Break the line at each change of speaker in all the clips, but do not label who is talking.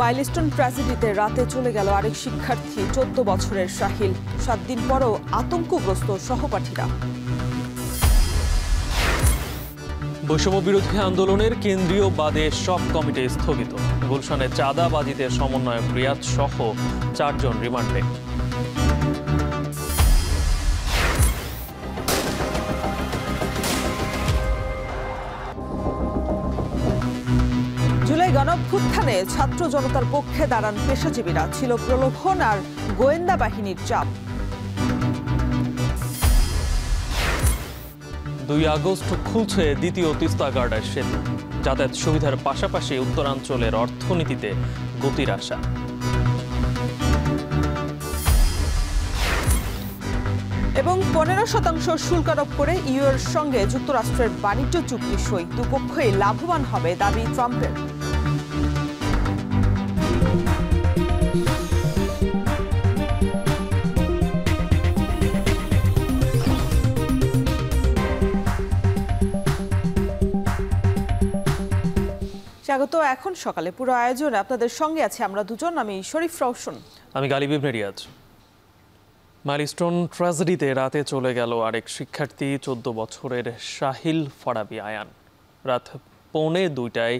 Milestone ট্র্যাজেডিতে রাতে চলে গেল আরেক শিক্ষার্থী 14 বছরের সাহিল। 7 দিন পরও আতঙ্কগ্রস্ত সহপাঠীরা।
বৈষম্য বিরোধী আন্দোলনের কেন্দ্রীয় বাদে সব কমিটি স্থগিত। গুলশানে চাঁদাবাজিতে সমন্বয়ক রিয়াদ সহ 4 জন রিমান্ডে।
জুলাই গণঅভ্যুত্থানে ছাত্র জনতার পক্ষে দাঁড়ান পেশাজীবীরা। ছিল প্রলোভন আর গোয়েন্দা বাহিনীর চাপ।
2 আগস্ট খুলছে দ্বিতীয় তিস্তা গার্ডার সেতু। যাতায়াত সুবিধার পাশাপাশি উত্তরাঞ্চলের অর্থনীতিতে গতির আশা।
এবং 15% শুল্ক আরোপ করে ইউএর সঙ্গে যুক্তরাষ্ট্রের বাণিজ্য চুক্তি সই। দুপক্ষই লাভবান হবে দাবি ট্রাম্পের। স্বাগত। এখন সকালে পুরো আয়োজনে আপনাদের সঙ্গে আছে আমরা দুজন। আমি শরীফ রওশন।
আমি গালিব ইবনে রিয়াজ। মাইলস্টোন ট্র্যাজেডিতে রাতে চলে গেল আরেক শিক্ষার্থী 14 বছরের সাহিল ফারাবি আয়ান। রাত 1:45টায়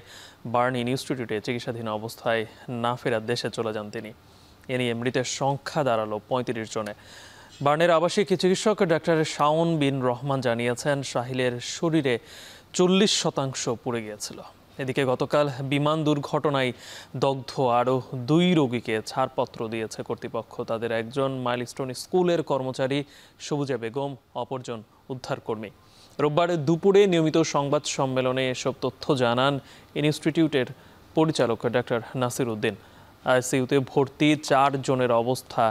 বার্ন ইনস্টিটিউটে চিকিৎসাধীন অবস্থায় না ফেরার দেশে চলে যান তিনি। এ নিয়ে মৃতের সংখ্যা দাঁড়ালো 35 জনে। বার্নের আবাসিক চিকিৎসক ডাক্তার শাওন বিন রহমান জানিয়েছেন, সাহিলের শরীরে 40% পুড়ে গিয়েছিল। এদিকে গতকাল বিমান দুর্ঘটনায় দগ্ধ আরও 2 রোগীকে ছাড়পত্র দিয়েছে কর্তৃপক্ষ। তাদের একজন মাইলস্টোন স্কুলের কর্মচারী সবুজা বেগম, অপরজন উদ্ধারকর্মী। রোববার দুপুরে নিয়মিত সংবাদ সম্মেলনে এসব তথ্য জানান ইনস্টিটিউটের পরিচালক ডাক্তার নাসির উদ্দিন। আইসিইউতে ভর্তি 4 জনের অবস্থা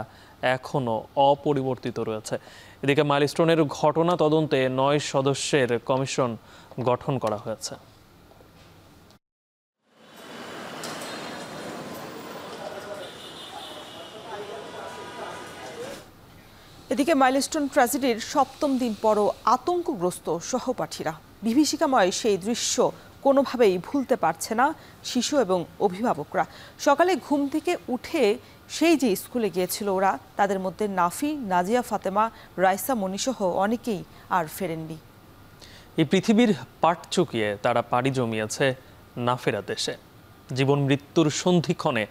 এখনও অপরিবর্তিত রয়েছে। এদিকে মাইলস্টোনের ঘটনা তদন্তে 9 সদস্যের কমিশন গঠন করা হয়েছে।
এদিকে মাইলস্টোন ট্র্যাজেডির 7ম দিন পরও আতঙ্কগ্রস্ত সহপাঠীরা। বিভীষিকাময় সেই দৃশ্য কোনোভাবেই ভুলতে পারছে না শিশু এবং অভিভাবকরা। সকালে ঘুম থেকে উঠে সেই যে স্কুলে গিয়েছিল ওরা, তাদের মধ্যে নাফি, নাজিয়া ফাতেমা, রাইসা মনিসহ অনেকেই আর ফেরেননি।
এই পৃথিবীর পাট চুকিয়ে তারা পাড়ি জমিয়েছে না ফেরা দেশে। জীবন মৃত্যুর সন্ধিক্ষণে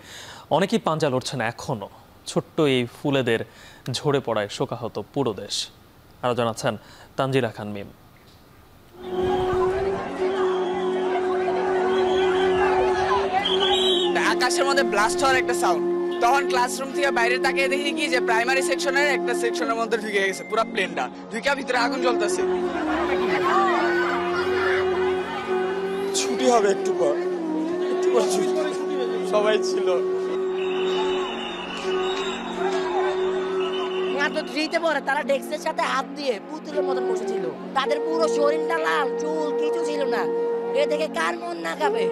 অনেকেই পাঞ্জা লড়ছেন এখনও। ছোট্ট এই ফুলেদের ঝরে পড়ায় শোকাহত পুরো দেশ। আরো জানাচ্ছেন তানজিলা খান মিম।
আকাশের মধ্যে ব্লাস্ট হওয়ার একটা সাউন্ড, তখন ক্লাসরুম থেকে বাইরে তাকিয়ে দেখি কি যে প্রাইমারি সেকশনের একটা সেকশনের মধ্যে ঢুকে গেছে পুরো প্লেনটা, ঢুকে ভিতরে আগুন জ্বলতেছে।
ছুটি হবে একটু পর, সবাই ছিল।
তারা ডেস্কের সাথে হাত দিয়ে পুতুলের মতন বসেছিল। তাদের পুরো শরীরটা লাল, চুল কিছু ছিল না। এ দেখে কার মন না খাবে।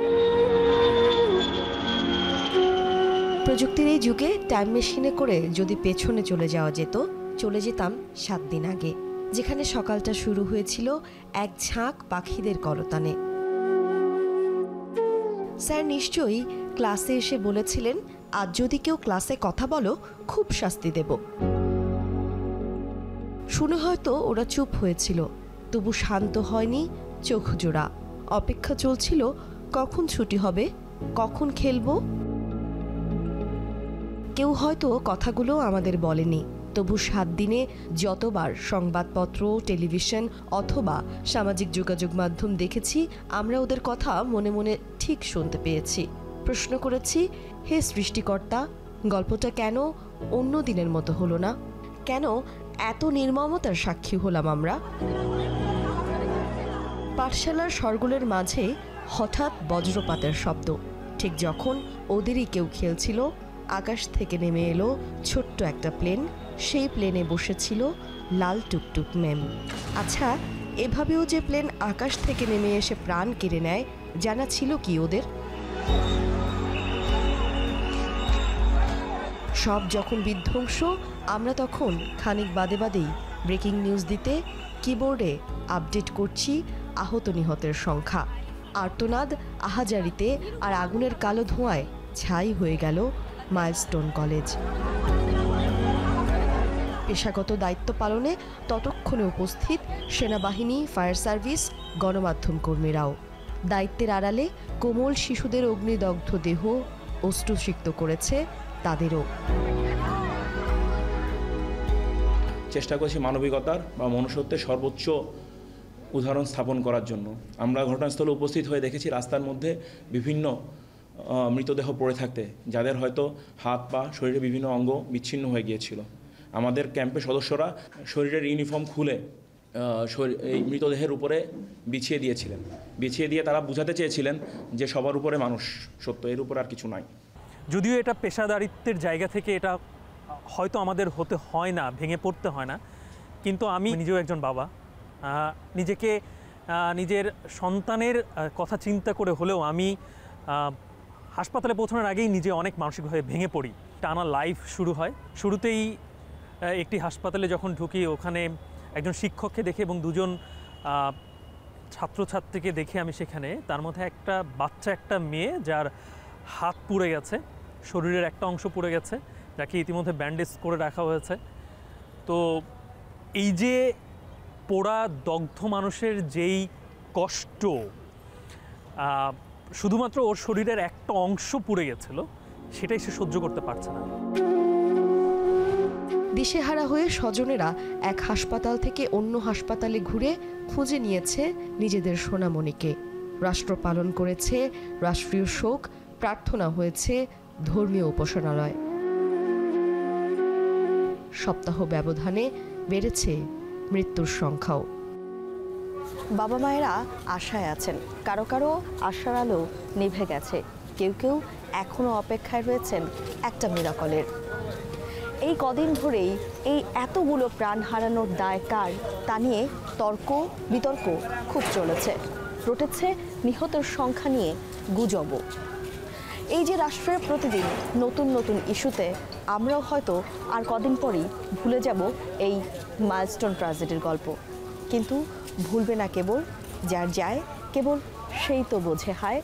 প্রযুক্তির এই যুগে টাইম মেশিনে করে যদি পেছনে চলে যাওয়া যেত, চলে যেতাম 7 দিন আগে, যেখানে সকালটা শুরু হয়েছিল এক ঝাঁক পাখিদের কলতানে। স্যার নিশ্চয়ই ক্লাসে এসে বলেছিলেন, আজ যদি কেউ ক্লাসে কথা বলো খুব শাস্তি দেব। শুনে হয়তো ওরা চুপ হয়েছিল, তবু শান্ত হয়নি চোখ জোড়া। অপেক্ষা চলছিল কখন ছুটি হবে, কখন খেলবো। কেউ হয়তো কথাগুলো আমাদের বলেনি, তবু 7 দিনে যতবার সংবাদপত্র, টেলিভিশন অথবা সামাজিক যোগাযোগ মাধ্যম দেখেছি, আমরা ওদের কথা মনে মনে ঠিক শুনতে পেয়েছি। প্রশ্ন করেছি, হে সৃষ্টিকর্তা, গল্পটা কেন অন্য দিনের মতো হলো না? কেন এত নির্মমতার সাক্ষী হলাম আমরা? পাঠশালার শরগোলের মাঝে হঠাৎ বজ্রপাতের শব্দ। ঠিক যখন ওদেরই কেউ খেলছিল, আকাশ থেকে নেমে এলো ছোট্ট একটা প্লেন। সেই প্লেনে বসেছিল লাল টুকটুক ম্যাম। আচ্ছা, এভাবেও যে প্লেন আকাশ থেকে নেমে এসে প্রাণ কেড়ে নেয়, জানা ছিল কি ওদের? সব যখন বিধ্বংস, আমরা তখন খানিক বাদে বাদেই ব্রেকিং নিউজ দিতে কিবোর্ডে আপডেট করছি আহত নিহতের সংখ্যা। আর্তনাদ, আহাজারিতে আর আগুনের কালো ধোঁয়ায় ছাই হয়ে গেল মাইলস্টোন কলেজ। পেশাগত দায়িত্ব পালনে ততক্ষণে উপস্থিত সেনাবাহিনী, ফায়ার সার্ভিস, গণমাধ্যম কর্মীরাও। দায়িত্বের আড়ালে কোমল শিশুদের অগ্নিদগ্ধ দেহ অশ্রুসিক্ত করেছে তাদেরও।
চেষ্টা করছি মানবিকতার বা মনুষ্যত্বের সর্বোচ্চ উদাহরণ স্থাপন করার জন্য। আমরা ঘটনাস্থলে উপস্থিত হয়ে দেখেছি রাস্তার মধ্যে বিভিন্ন মৃতদেহ পড়ে থাকতে, যাদের হয়তো হাত পা শরীরের বিভিন্ন অঙ্গ বিচ্ছিন্ন হয়ে গিয়েছিল। আমাদের ক্যাম্পের সদস্যরা শরীরের ইউনিফর্ম খুলে এই মৃতদেহের উপরে বিছিয়ে দিয়েছিলেন। বিছিয়ে দিয়ে তারা বোঝাতে চেয়েছিলেন যে সবার উপরে মানুষ সত্য, এর উপর আর কিছু নাই।
যদিও এটা পেশাদারিত্বের জায়গা থেকে এটা হয়তো আমাদের হতে হয় না, ভেঙে পড়তে হয় না, কিন্তু আমি নিজেও একজন বাবা। নিজেকে নিজের সন্তানের কথা চিন্তা করে হলেও আমি হাসপাতালে পৌঁছানোর আগেই নিজে অনেক মানসিকভাবে ভেঙে পড়ি। টানা লাইফ শুরু হয়। শুরুতেই একটি হাসপাতালে যখন ঢুকি, ওখানে একজন শিক্ষককে দেখে এবং দুজন ছাত্রছাত্রীকে দেখে আমি সেখানে, তার মধ্যে একটা বাচ্চা, একটা মেয়ে যার হাত পুড়ে গেছে, শরীরের একটা অংশ পুড়ে গেছে, যাকে ইতিমধ্যে ব্যান্ডেজ করে রাখা হয়েছে। তো এই যে পোড়া দগ্ধ মানুষের যেই কষ্ট, শুধুমাত্র ওর শরীরের একটা অংশ পুড়ে গেছিল, সেটাই সে সহ্য করতে পারছে না।
দিশেহারা হয়ে স্বজনেরা এক হাসপাতাল থেকে অন্য হাসপাতালে ঘুরে খুঁজে নিয়েছে নিজেদের সোনামণিকে। রাষ্ট্র পালন করেছে রাষ্ট্রীয় শোক, প্রার্থনা হয়েছে ধর্মীয় উপাসনালয়। সপ্তাহ ব্যবধানে বেড়েছে মৃত্যুর সংখ্যাও।
বাবা মায়েরা আশায় আছেন, কারো কারো আশার আলো নিভে গেছে, কেউ কেউ এখনও অপেক্ষায় রয়েছেন একটা মিরাকলের। এই কদিন ধরেই এই এতগুলো প্রাণ হারানোর দায় কার তা নিয়ে তর্ক বিতর্ক খুব চলেছে। রটেছে নিহতের সংখ্যা নিয়ে গুজবও। এই যে রাষ্ট্রের প্রতিদিন নতুন নতুন ইস্যুতে আমরাও হয়তো আর কদিন পরেই ভুলে যাব এই মাইলস্টোন ট্র্যাজেডির গল্প। কিন্তু ভুলবে না কেবল যার যায়, কেবল সেই তো বোঝে হায়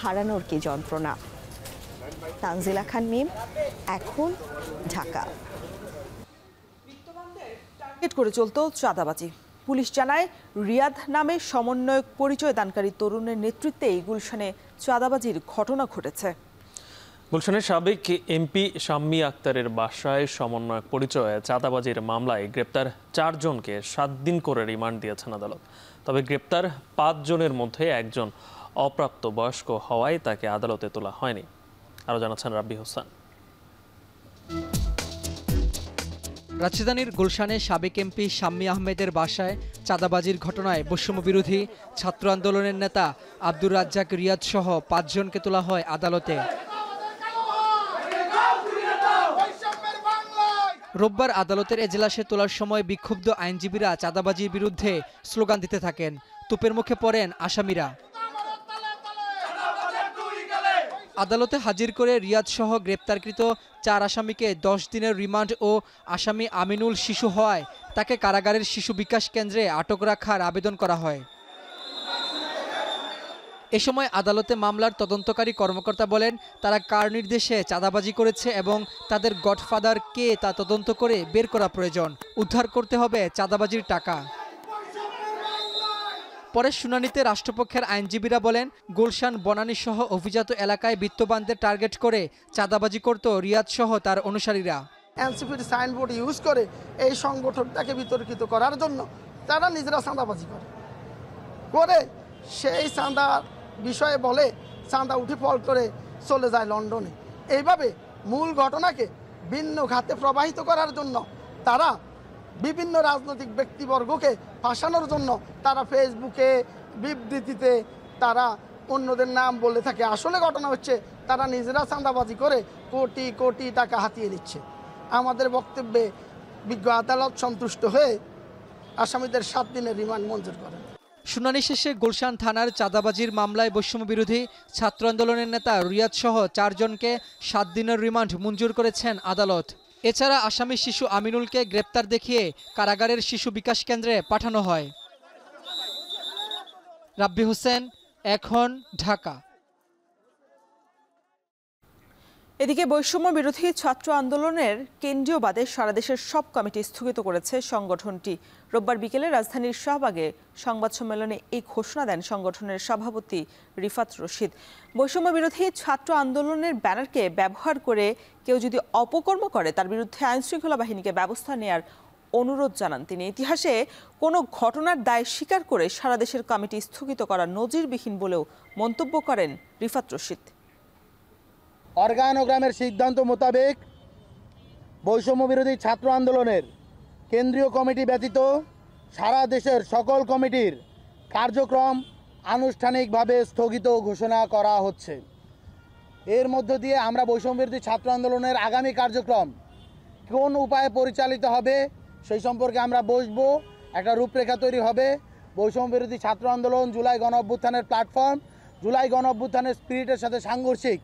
হারানোর কি যন্ত্রণা। তানজিলা খান মিম, এখন, ঢাকা।
টার্গেট করে চলতো চাঁদাবাজি। পুলিশ জানায়, রিয়াদ নামে সমন্বয়ক পরিচয় দানকারী তরুণের নেতৃত্বেই গুলশানে চাঁদাবাজির ঘটনা ঘটেছে।
গুলশানের সাবেক এমপি শাম্মী আক্তারের বাসায় সমন্বয়ক পরিচয়ে চাঁদাবাজির মামলায় গ্রেপ্তার 4 জনকে 7 দিন করে রিমান্ড দিয়েছেন আদালত। তবে গ্রেপ্তার 5 জনের মধ্যে একজন অপ্রাপ্তবয়স্ক হওয়ায় তাকে আদালতে তোলা হয়নি। আরও জানাচ্ছেন রাব্বি হোসেন।
রাজধানীর গুলশানে সাবেক এমপি শাম্মী আহমেদের বাসায় চাঁদাবাজির ঘটনায় বৈষম্য বিরোধী ছাত্র আন্দোলনের নেতা আব্দুর রাজ্জাক রিয়াদ সহ 5 জনকে তোলা হয় আদালতে। রোববার আদালতের এজলাসে তোলার সময় বিক্ষুব্ধ আইনজীবীরা চাঁদাবাজির বিরুদ্ধে স্লোগান দিতে থাকেন। তোপের মুখে পড়েন আসামিরা। আদালতে হাজির করে রিয়াদ সহ গ্রেপ্তারকৃত 4 আসামিকে 10 দিনের রিমান্ড ও আসামি আমিনুল শিশু হওয়ায় তাকে কারাগারের শিশু বিকাশ কেন্দ্রে আটক রাখার আবেদন করা হয়। এ সময় আদালতে মামলার তদন্তকারী কর্মকর্তা বলেন, তারা কার নির্দেশে চাঁদাবাজি করেছে এবং তাদের গডফাদার কে তা তদন্ত করে বের করা প্রয়োজন। উদ্ধার করতে হবে চাঁদাবাজির টাকা। পরে শুনানিতে রাষ্ট্রপক্ষের আইনজীবীরা বলেন, গুলশান বনানী সহ অভিজাত এলাকায় বিত্তবানদের টার্গেট করে চাঁদাবাজি করত রিয়াদ সহ তার অনুসারীরা।
এনসিপির সাইনবোর্ড ইউজ করে এই সংগঠনটাকে বিতর্কিত করার জন্য তারা নিজেরা চাঁদাবাজি করে সেই চাঁদার বিষয়ে বলে চাঁদা উঠে ফল করে চলে যায় লন্ডনে। এইভাবে মূল ঘটনাকে ভিন্ন খাতে প্রবাহিত করার জন্য তারা বিভিন্ন রাজনৈতিক ব্যক্তিবর্গকে ফাঁসানোর জন্য তারা ফেসবুকে বিবৃতিতে তারা অন্যদের নাম বলে থাকে। আসলে ঘটনা হচ্ছে তারা নিজেরা চাঁদাবাজি করে কোটি কোটি টাকা হাতিয়ে নিচ্ছে। আমাদের বক্তব্যে বিজ্ঞ আদালত সন্তুষ্ট হয়ে আসামিদের 7 দিনের রিমান্ড মঞ্জুর করেন।
শুনানি শেষে গুলশান থানার চাঁদাবাজির মামলায় বৈষম্য বিরোধী ছাত্র আন্দোলনের নেতা রিয়াদ সহ 4 জনকে 7 দিনের রিমান্ড মঞ্জুর করেছেন আদালত। এছাড়া আসামি শিশু আমিনুলকে গ্রেপ্তার দেখিয়ে কারাগারের শিশু বিকাশ কেন্দ্রে পাঠানো হয়। রাব্বি হোসেন, এখন, ঢাকা।
এদিকে বৈষম্য বিরোধী ছাত্র আন্দোলনের কেন্দ্রীয় বাদে সারা দেশের সব কমিটি স্থগিত করেছে সংগঠনটি। রোববার বিকেলে রাজধানীর শাহবাগে সংবাদ সম্মেলনে এই ঘোষণা দেন সংগঠনের সভাপতি রিফাত রশিদ। বৈষম্য বিরোধী ছাত্র আন্দোলনের ব্যানারকে ব্যবহার করে কেউ যদি অপকর্ম করে তার বিরুদ্ধে আইনশৃঙ্খলা বাহিনীকে ব্যবস্থা নেয়ার অনুরোধ জানান তিনি। ইতিহাসে কোনো ঘটনার দায় স্বীকার করে সারা দেশের কমিটি স্থগিত করা নজিরবিহীন বলেও মন্তব্য করেন রিফাত রশিদ।
অর্গানোগ্রামের সিদ্ধান্ত মোতাবেক বৈষম্য বিরোধী ছাত্র আন্দোলনের কেন্দ্রীয় কমিটি ব্যতীত সারা দেশের সকল কমিটির কার্যক্রম আনুষ্ঠানিকভাবে স্থগিত ঘোষণা করা হচ্ছে। এর মধ্য দিয়ে আমরা বৈষম্য বিরোধী ছাত্র আন্দোলনের আগামী কার্যক্রম কোন উপায়ে পরিচালিত হবে সেই সম্পর্কে আমরা বসবো, একটা রূপরেখা তৈরি হবে। বৈষম্য বিরোধী ছাত্র আন্দোলন জুলাই গণ অভ্যুত্থানের প্ল্যাটফর্ম, জুলাই গণ অভ্যুত্থানের স্পিরিটের সাথে সাংঘর্ষিক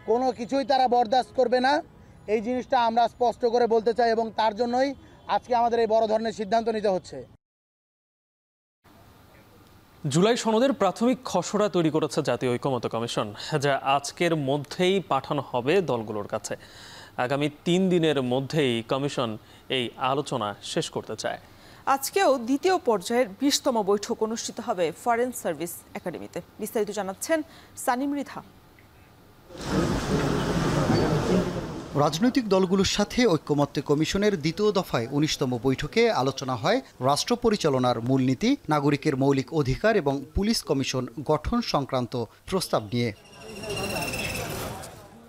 কোনো কিছুই তারা বরদাস্ত করবে না, এই জিনিসটা আমরা স্পষ্ট করে বলতে চাই এবং তার জন্যই আজকে আমাদের এই বড় ধরনের সিদ্ধান্ত নিতে হচ্ছে।
জুলাই সনদের প্রাথমিক খসড়া তৈরি করেছে জাতীয় ঐকমত্য কমিশন, যা আজকের মধ্যেই পাঠানো হবে দলগুলোর কাছে। আগামী 3 দিনের মধ্যেই কমিশন এই আলোচনা শেষ করতে চায়।
আজকেও দ্বিতীয় পর্যায়ের 20তম বৈঠক অনুষ্ঠিত হবে ফরেন সার্ভিস একাডেমিতে। বিস্তারিত জানাচ্ছেন সানি মৃধা।
রাজনৈতিক দলগুলোর সাথে ঐকমত্য কমিশনের দ্বিতীয় দফায় 19তম বৈঠকে আলোচনা হয় রাষ্ট্র পরিচালনার মূলনীতি, নাগরিকের মৌলিক অধিকার এবং পুলিশ কমিশন গঠন সংক্রান্ত প্রস্তাব নিয়ে।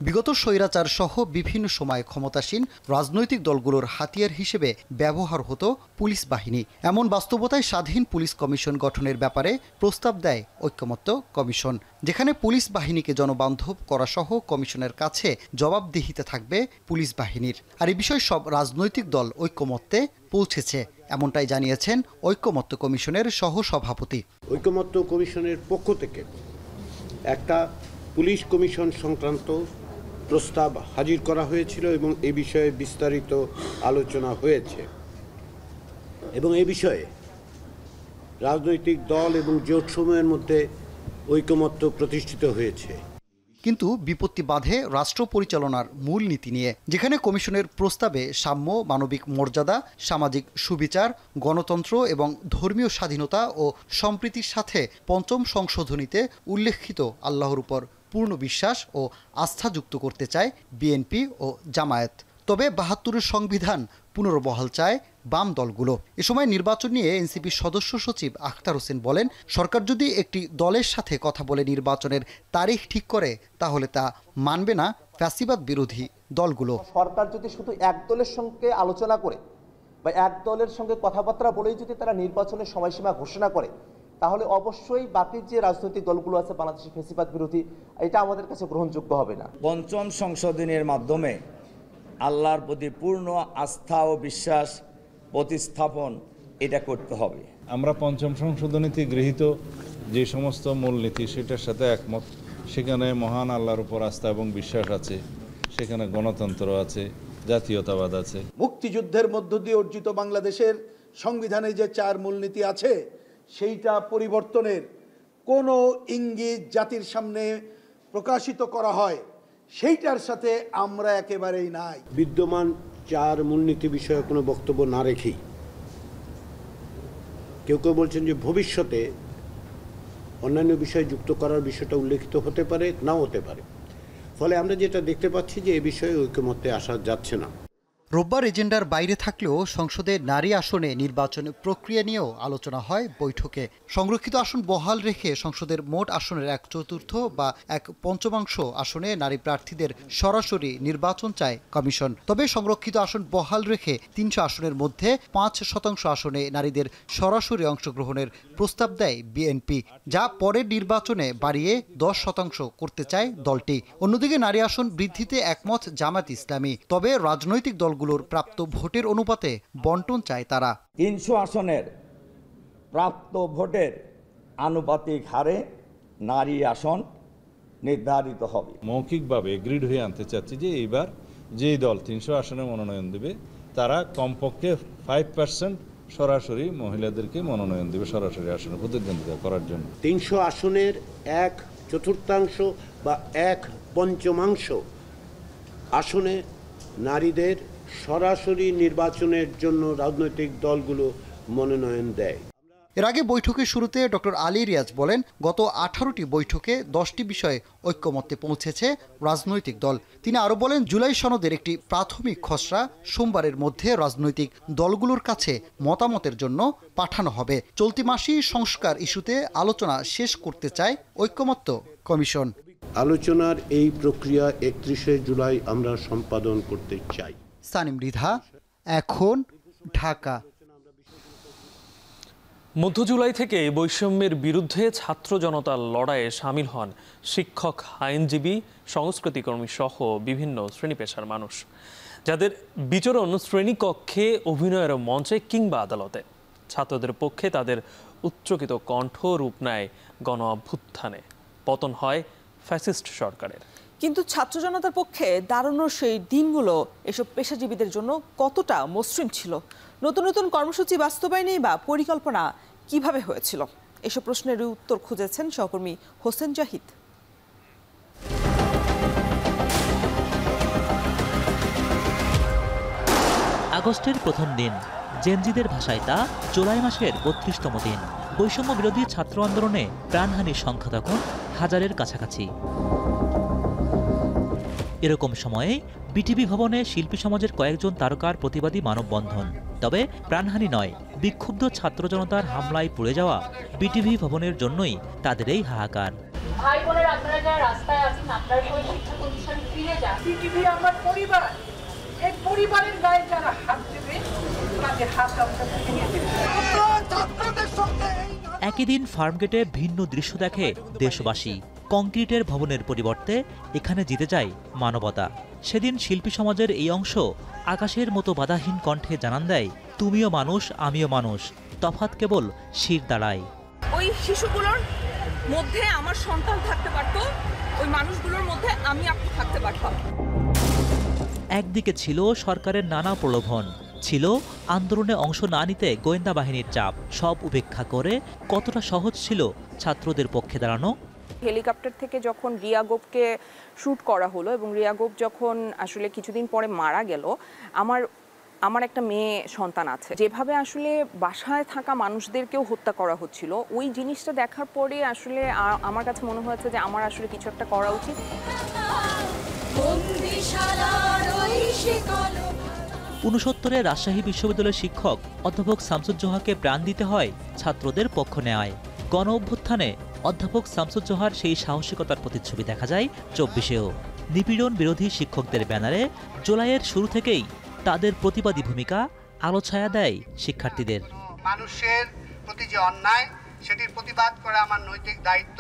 বিগত স্বৈরাচার সহ বিভিন্ন সময়ে ক্ষমতাসীন রাজনৈতিক দলগুলোর হাতিয়ার হিসেবে ব্যবহার হতো পুলিশ বাহিনী। এমন বাস্তবতায় স্বাধীন পুলিশ কমিশন গঠনের ব্যাপারে প্রস্তাব দেয় ঐকমত্য কমিশন, যেখানে পুলিশ বাহিনীকে জনবান্ধব করা সহ কমিশনের কাছে জবাবদিহিতে থাকবে পুলিশ বাহিনীর। আর এই বিষয়ে সব রাজনৈতিক দল ঐকমত্যে পৌঁছেছে, এমনটাই জানিয়েছেন ঐকমত্য কমিশনের সহসভাপতি।
ঐকমত্য কমিশনের পক্ষ থেকে একটা পুলিশ কমিশন সংক্রান্ত প্রস্তাব হাজির করা হয়েছিল এবং এ বিষয়ে বিস্তারিত আলোচনা হয়েছে এবং এ বিষয়ে রাজনৈতিক দল এবং জোটসমূহের মধ্যে ঐকমত্য প্রতিষ্ঠিত হয়েছে।
কিন্তু বিপত্তি বাধে রাষ্ট্র পরিচালনার মূলনীতি নিয়ে, যেখানে কমিশনের প্রস্তাবে সাম্য, মানবিক মর্যাদা, সামাজিক সুবিচার, গণতন্ত্র এবং ধর্মীয় স্বাধীনতা ও সম্প্রীতির সাথে ৫ম সংশোধনীতে উল্লেখিত আল্লাহর উপর পূর্ণ বিশ্বাস ও আস্থা যুক্ত করতে চায় বিএনপি ও জামায়াত। তবে ৭২-এর সংবিধান পুনর্বহাল চায় বাম দলগুলো। এ সময় নির্বাচন নিয়ে এনসিপির সদস্য সচিব আখতার হোসেন বলেন, সরকার যদি একটি দলের সাথে কথা বলে নির্বাচনের তারিখ ঠিক করে তাহলে তা মানবে না ফ্যাসিবাদ বিরোধী দলগুলো।
সরকার যদি শুধু এক দলের সঙ্গে আলোচনা করে বা এক দলের সঙ্গে কথাবার্তা বলেই যদি তারা নির্বাচনের সময়সীমা ঘোষণা করে, তাহলে অবশ্যই বাকি যে রাজনৈতিক দলগুলো আছে বাংলাদেশের ফ্যাসিবাদ বিরোধী, এটা আমাদের কাছে গ্রহণযোগ্য হবে না।
৫ম সংশোধনীর মাধ্যমে আল্লাহর প্রতি পূর্ণ আস্থা ও বিশ্বাস প্রতিস্থাপন এটা করতে হবে।
আমরা ৫ম সংশোধনীতে গৃহীত যে সমস্ত মূলনীতি সেটার সাথে একমত। সেখানে মহান আল্লাহর উপর আস্থা এবং বিশ্বাস আছে, সেখানে গণতন্ত্র আছে, জাতীয়তাবাদ আছে।
মুক্তিযুদ্ধের মধ্য দিয়ে অর্জিত বাংলাদেশের সংবিধানে যে 4 মূলনীতি আছে সেইটা পরিবর্তনের কোনো ইঙ্গিত জাতির সামনে প্রকাশিত করা হয়, সেইটার সাথে আমরা একেবারেই নাই।
বিদ্যমান 4 মূলনীতি বিষয়ে কোনো বক্তব্য না রেখেই কেউ কেউ বলছেন যে ভবিষ্যতে অন্যান্য বিষয় যুক্ত করার বিষয়টা উল্লেখিত হতে পারে, নাও হতে পারে। ফলে আমরা যেটা দেখতে পাচ্ছি যে এ বিষয়ে ঐকমত্যে আসা যাচ্ছে না।
রোববার এজেন্ডার বাইরে থাকলেও সংসদে নারী আসনে নির্বাচন প্রক্রিয়া নিয়েও আলোচনা হয় বৈঠকে। সংরক্ষিত আসন বহাল রেখে সংসদের মোট আসনের 1/4 বা 1/5 আসনে নারী প্রার্থীদের সরাসরি নির্বাচন চায় কমিশন। তবে সংরক্ষিত আসন বহাল রেখে 300 আসনের মধ্যে 5% আসনে নারীদের সরাসরি অংশগ্রহণের প্রস্তাব দেয় বিএনপি, যা পরের নির্বাচনে বাড়িয়ে 10% করতে চায় দলটি। অন্যদিকে নারী আসন বৃদ্ধিতে একমত জামায়াত ইসলামী, তবে রাজনৈতিক দলগুলোর প্রাপ্ত ভোটের অনুপাতে বন্টন চায় তারা।
300 আসনের প্রাপ্ত ভোটের আনুপাতিক হারে নারী আসন নির্ধারিত হবে।
মৌখিকভাবে এগ্রিড হয়ে আনতে চাচ্ছি যে এইবার যেই দল 300 আসনে মনোনয়ন দেবে তারা কমপক্ষে 5% সরাসরি মহিলাদেরকে মনোনয়ন দেবে সরাসরি আসনে প্রতিদ্বন্দ্বিতা করার জন্য।
300 আসনের 1/4 বা 1/5 আসনে নারীদের সরাসরি নির্বাচনের জন্য রাজনৈতিক দলগুলো মনোনয়ন দেয়।
এর আগে বৈঠকের শুরুতে ডক্টর আলী রিয়াজ বলেন, গত 18টি বৈঠকে 10টি বিষয়ে ঐক্যমত্যে পৌঁছেছে রাজনৈতিক দল। তিনি আরও বলেন, জুলাই সনদের একটি প্রাথমিক খসড়া সোমবারের মধ্যে রাজনৈতিক দলগুলোর কাছে মতামতের জন্য পাঠানো হবে। চলতি মাসেই সংস্কার ইস্যুতে আলোচনা শেষ করতে চায় ঐক্যমত্য কমিশন।
আলোচনার এই প্রক্রিয়া 31শে জুলাই আমরা সম্পাদন করতে চাই।
সানিম রিধা, এখন, ঢাকা।
মধ্য জুলাই থেকে বৈষম্যের বিরুদ্ধে ছাত্র জনতার লড়াইয়ে সামিল হন শিক্ষক, আইনজীবী, সংস্কৃতিকর্মী সহ বিভিন্ন শ্রেণী পেশার মানুষ, যাদের বিচরণ শ্রেণীকক্ষে, অভিনয়ের মঞ্চে কিংবা আদালতে। ছাত্রদের পক্ষে তাদের উচ্চকিত কণ্ঠ রূপ নেয় গণ অভ্যুত্থানে, পতন হয় ফ্যাসিস্ট সরকারের।
কিন্তু ছাত্র জনতার পক্ষে দাঁড়ানোর সেই দিনগুলো এসব পেশাজীবীদের জন্য কতটা মসৃণ ছিল? নতুন নতুন কর্মসূচি বাস্তবায়নে বা পরিকল্পনা কিভাবে হয়েছিল? এসব প্রশ্নের উত্তর খুঁজেছেন সহকর্মী হোসেন জাহিদ।
আগস্টের প্রথম দিন, জেনজিদের ভাষায় তা জুলাই মাসের 32তম দিন। বৈষম্য বিরোধী ছাত্র আন্দোলনে প্রাণহানির সংখ্যা তখন হাজারের কাছাকাছি। এরকম সময়ে বিটিভি ভবনে শিল্পী সমাজের কয়েকজন তারকার প্রতিবাদী মানববন্ধন। তবে প্রাণহানি নয়, বিক্ষুব্ধ ছাত্র জনতার হামলায় পুড়ে যাওয়া বিটিভি ভবনের জন্যই তাদের এই হাহাকার।
ভাই বোনের আপনারা যারা রাস্তায় আছেন, আপনারা সবাই শিক্ষা প্রতিষ্ঠানে ফিরে যান। বিটিভি আমার পরিবার, এই পরিবারের গায়ে যারা হাত দেবে তাদের হাত আমরা ভেঙে দেব।
একই দিন ফার্মগেটে ভিন্ন দৃশ্য দেখে দেশবাসী। কংক্রিটের ভবনের পরিবর্তে এখানে জিতে যায় মানবতা। সেদিন শিল্পী সমাজের এই অংশ আকাশের মতো বাধাহীন কণ্ঠে জানান দেয়, তুমিও মানুষ, আমিও মানুষ, তফাৎ কেবল শির দাঁড়ায়।
ওই শিশুগুলোর মধ্যে আমার সন্তান থাকতে পারতো, ওই মানুষগুলোর মধ্যে আমি আপনি থাকতে পারতাম।
একদিকে ছিল সরকারের নানা প্রলোভন, ছিল আন্দোলনে অংশ না নিতে গোয়েন্দা বাহিনীর চাপ। সব উপেক্ষা করে কতটা সহজ ছিল ছাত্রদের পক্ষে দাঁড়ানো?
হেলিকপ্টার থেকে যখন রিয়া গোপকে শ্যুট করা হলো এবং রিয়া গোপ যখন আসলে কিছুদিন পরে মারা গেল, আমার একটা মেয়ে সন্তান আছে, যেভাবে আসলে বাসায় থাকা মানুষদেরকেও হত্যা করা হচ্ছিল, ওই জিনিসটা দেখার পরে আসলে আমার কাছে মনে হয়েছে যে আমার আসলে কিছু একটা করা উচিত।
69-এ রাজশাহী বিশ্ববিদ্যালয়ের শিক্ষক অধ্যাপক শামসুজ্জোহাকে প্রাণ দিতে হয় ছাত্রদের পক্ষ নেয়। গণ অভ্যুত্থানে অধ্যাপক শামসুজ্জোহার সেই সাহসিকতার প্রতিচ্ছবি দেখা যায় 24-এও। নিপীড়ন বিরোধী শিক্ষকদের ব্যানারে জুলাইয়ের শুরু থেকেই তাদের প্রতিবাদী ভূমিকা আলো ছায়া দেয় শিক্ষার্থীদের।
মানুষের প্রতি যে অন্যায়, সেটির প্রতিবাদ করা আমার নৈতিক দায়িত্ব।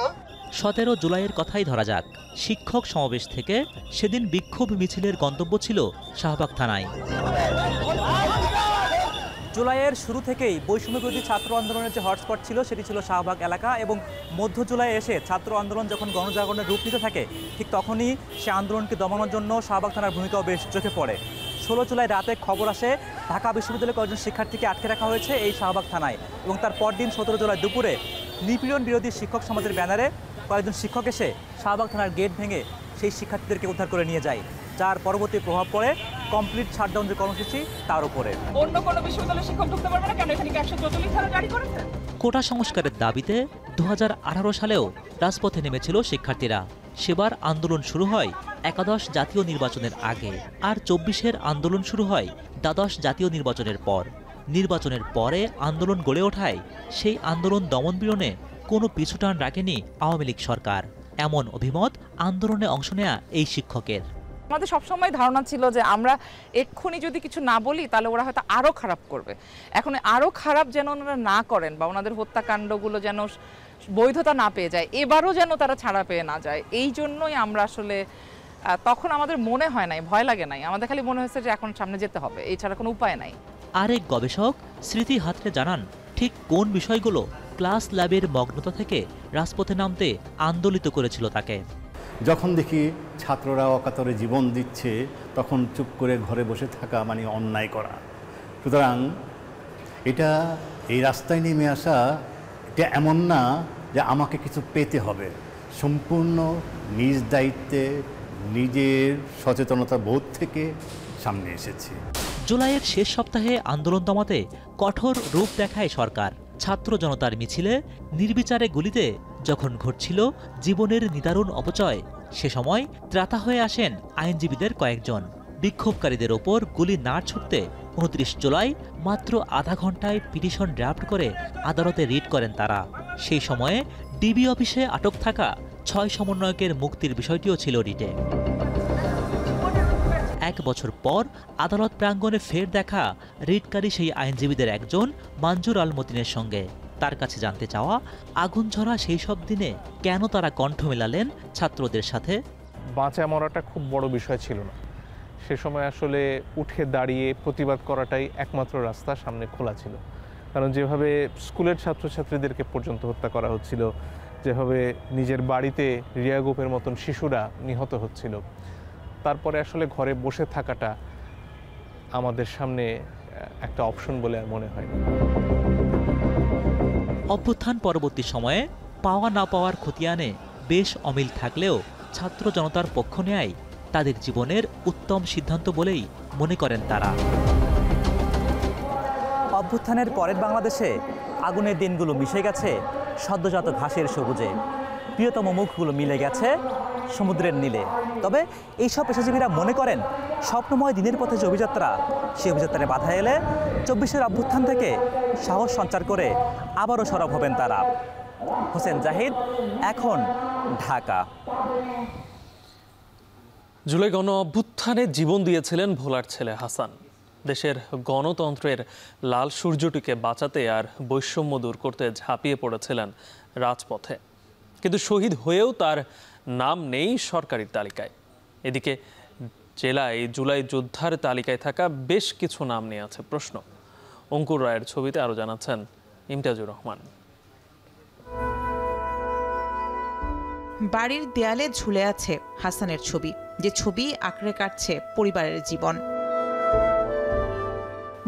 17 জুলাইয়ের কথাই ধরা যাক। শিক্ষক সমাবেশ থেকে সেদিন বিক্ষোভ মিছিলের গন্তব্য ছিল শাহবাগ থানায়।
জুলাইয়ের শুরু থেকেই বৈষম্য বিরোধী ছাত্র আন্দোলনের যে হটস্পট ছিল সেটি ছিল শাহবাগ এলাকা, এবং মধ্য জুলাই এসে ছাত্র আন্দোলন যখন গণজাগরণের রূপ নিতে থাকে, ঠিক তখনই সে আন্দোলনকে দমানোর জন্য শাহবাগ থানার ভূমিকাও বেশ চোখে পড়ে। 16 জুলাই রাতে খবর আসে ঢাকা বিশ্ববিদ্যালয়ের কয়েকজন শিক্ষার্থীকে আটকে রাখা হয়েছে এই শাহবাগ থানায়, এবং তার পরদিন 17 জুলাই দুপুরে নিপীড়ন বিরোধী শিক্ষক সমাজের ব্যানারে কয়েকজন শিক্ষক এসে শাহবাগ থানার গেট ভেঙে সেই শিক্ষার্থীদেরকে উদ্ধার করে নিয়ে যায়, যার পরবর্তী প্রভাব পড়ে কমপ্লিট শাটডাউন যে কর্মসূচি তার উপরে।
অন্য কোনো বিশ্ববিদ্যালয়ের শিক্ষক ঢুকতে পারবে না কেন? এখানে 144 ধারা জারি করেছে।
কোটা সংস্কারের দাবিতে 2018 সালেও রাজপথে নেমেছিল শিক্ষার্থীরা। সেবার আন্দোলন শুরু হয় একাদশ জাতীয় নির্বাচনের আগে, আর 24-এর আন্দোলন শুরু হয় দ্বাদশ জাতীয় নির্বাচনের পর। নির্বাচনের পরে আন্দোলন গড়ে ওঠায় সেই আন্দোলন দমনপীড়নে কোনো পিছুটান রাখেনি আওয়ামী লীগ সরকার, এমন অভিমত আন্দোলনে অংশ নেয়া এই শিক্ষকের।
আমাদের সবসময় ধারণা ছিল যে আমরা এক্ষুনি যদি কিছু না বলি তাহলে ওরা হয়তো আরও খারাপ করবে। এখন আরও খারাপ যেন ওনারা না করেন বা ওনাদের হত্যাকাণ্ডগুলো যেন বৈধতা না পেয়ে যায়, এবারও যেন তারা ছাড়া পেয়ে না যায়, এই জন্যই আমরা আসলে তখন আমাদের মনে হয় নাই, ভয় লাগে নাই, আমাদের খালি মনে হয়েছে যে এখন সামনে যেতে হবে, এই ছাড়া কোনো উপায় নাই।
আরেক গবেষক স্মৃতি হাতরে জানান, ঠিক কোন বিষয়গুলো ক্লাস ল্যাবের মগ্নতা থেকে রাজপথে নামতে আন্দোলিত করেছিল তাকে।
যখন দেখি ছাত্ররা অকাতরে জীবন দিচ্ছে, তখন চুপ করে ঘরে বসে থাকা মানে অন্যায় করা। সুতরাং এটা এই রাস্তায় নেমে আসা, এটা এমন না যে আমাকে কিছু পেতে হবে। সম্পূর্ণ নিজ দায়িত্বে নিজের সচেতনতা বোধ থেকে সামনে এসেছে।
জুলাইয়ের শেষ সপ্তাহে আন্দোলন দমাতে কঠোর রূপ দেখায় সরকার। ছাত্র জনতার মিছিলে নির্বিচারে গুলিতে যখন ঘটছিল জীবনের নিদারুণ অপচয়, সে সময় ত্রাতা হয়ে আসেন আইনজীবীদের কয়েকজন। বিক্ষোভকারীদের ওপর গুলি না ছুটতে 29 জুলাই মাত্র আধা ঘন্টায় পিটিশন ড্রাফট করে আদালতে রিট করেন তারা। সেই সময়ে ডিবি অফিসে আটক থাকা 6 সমন্বয়কের মুক্তির বিষয়টিও ছিল রিটে। 1 বছর পর আদালত প্রাঙ্গণে ফের দেখা রিটকারী সেই আইনজীবীদের একজন মানজুর আল মতিনের সঙ্গে। তার কাছে জানতে চাওয়া, আগুন ঝরা সেই সব দিনে কেন তারা কণ্ঠ মেলালেন ছাত্রদের সাথে।
বাঁচা মরাটা খুব বড় বিষয় ছিল না সে সময়, আসলে উঠে দাঁড়িয়ে প্রতিবাদ করাটাই একমাত্র রাস্তা সামনে খোলা ছিল। কারণ যেভাবে স্কুলের ছাত্রছাত্রীদেরকে পর্যন্ত হত্যা করা হচ্ছিল, যেভাবে নিজের বাড়িতে রিয়া গোপের মতন শিশুরা নিহত হচ্ছিল, তারপরে আসলে ঘরে বসে থাকাটা আমাদের সামনে একটা অপশন বলে আর মনে হয় না।
অভ্যুত্থান পরবর্তী সময়ে পাওয়া না পাওয়ার খতিয়ানে বেশ অমিল থাকলেও ছাত্র জনতার পক্ষ নেয় তাদের জীবনের উত্তম সিদ্ধান্ত বলেই মনে করেন তারা।
অভ্যুত্থানের পরের বাংলাদেশে আগুনের দিনগুলো মিশে গেছে সদ্যজাত ঘাসের সবুজে, প্রিয়তম মুখগুলো মিলে গেছে সমুদ্রের নীলে। তবে এইসব পেশাজীবীরা মনে করেন স্বপ্নময় দিনের পথে যে অভিযাত্রা, সেই অভিযাত্রায় বাধা এলে 24-এর অভ্যুত্থান থেকে সাহস সঞ্চার করে আবারও সরব হবেন তারা। হোসেন জাহিদ, এখন, ঢাকা।
জুলাই গণ অভ্যুত্থানে জীবন দিয়েছিলেন ভোলার ছেলে হাসান। দেশের গণতন্ত্রের লাল সূর্যটিকে বাঁচাতে আর বৈষম্য দূর করতে ঝাঁপিয়ে পড়েছিলেন রাজপথে, কিন্তু শহীদ হয়েও তার নাম নেই সরকারি তালিকায়। এদিকে জেলায় জুলাই যোদ্ধার তালিকায় থাকা বেশ কিছু নাম নিয়ে আছে প্রশ্ন। অঙ্কুর রায়ের ছবিতে আরও জানাচ্ছেন ইমতিয়াজুর রহমান।
বাড়ির দেয়ালে ঝুলে আছে হাসানের ছবি, যে ছবি আঁকড়ে কাটছে পরিবারের জীবন।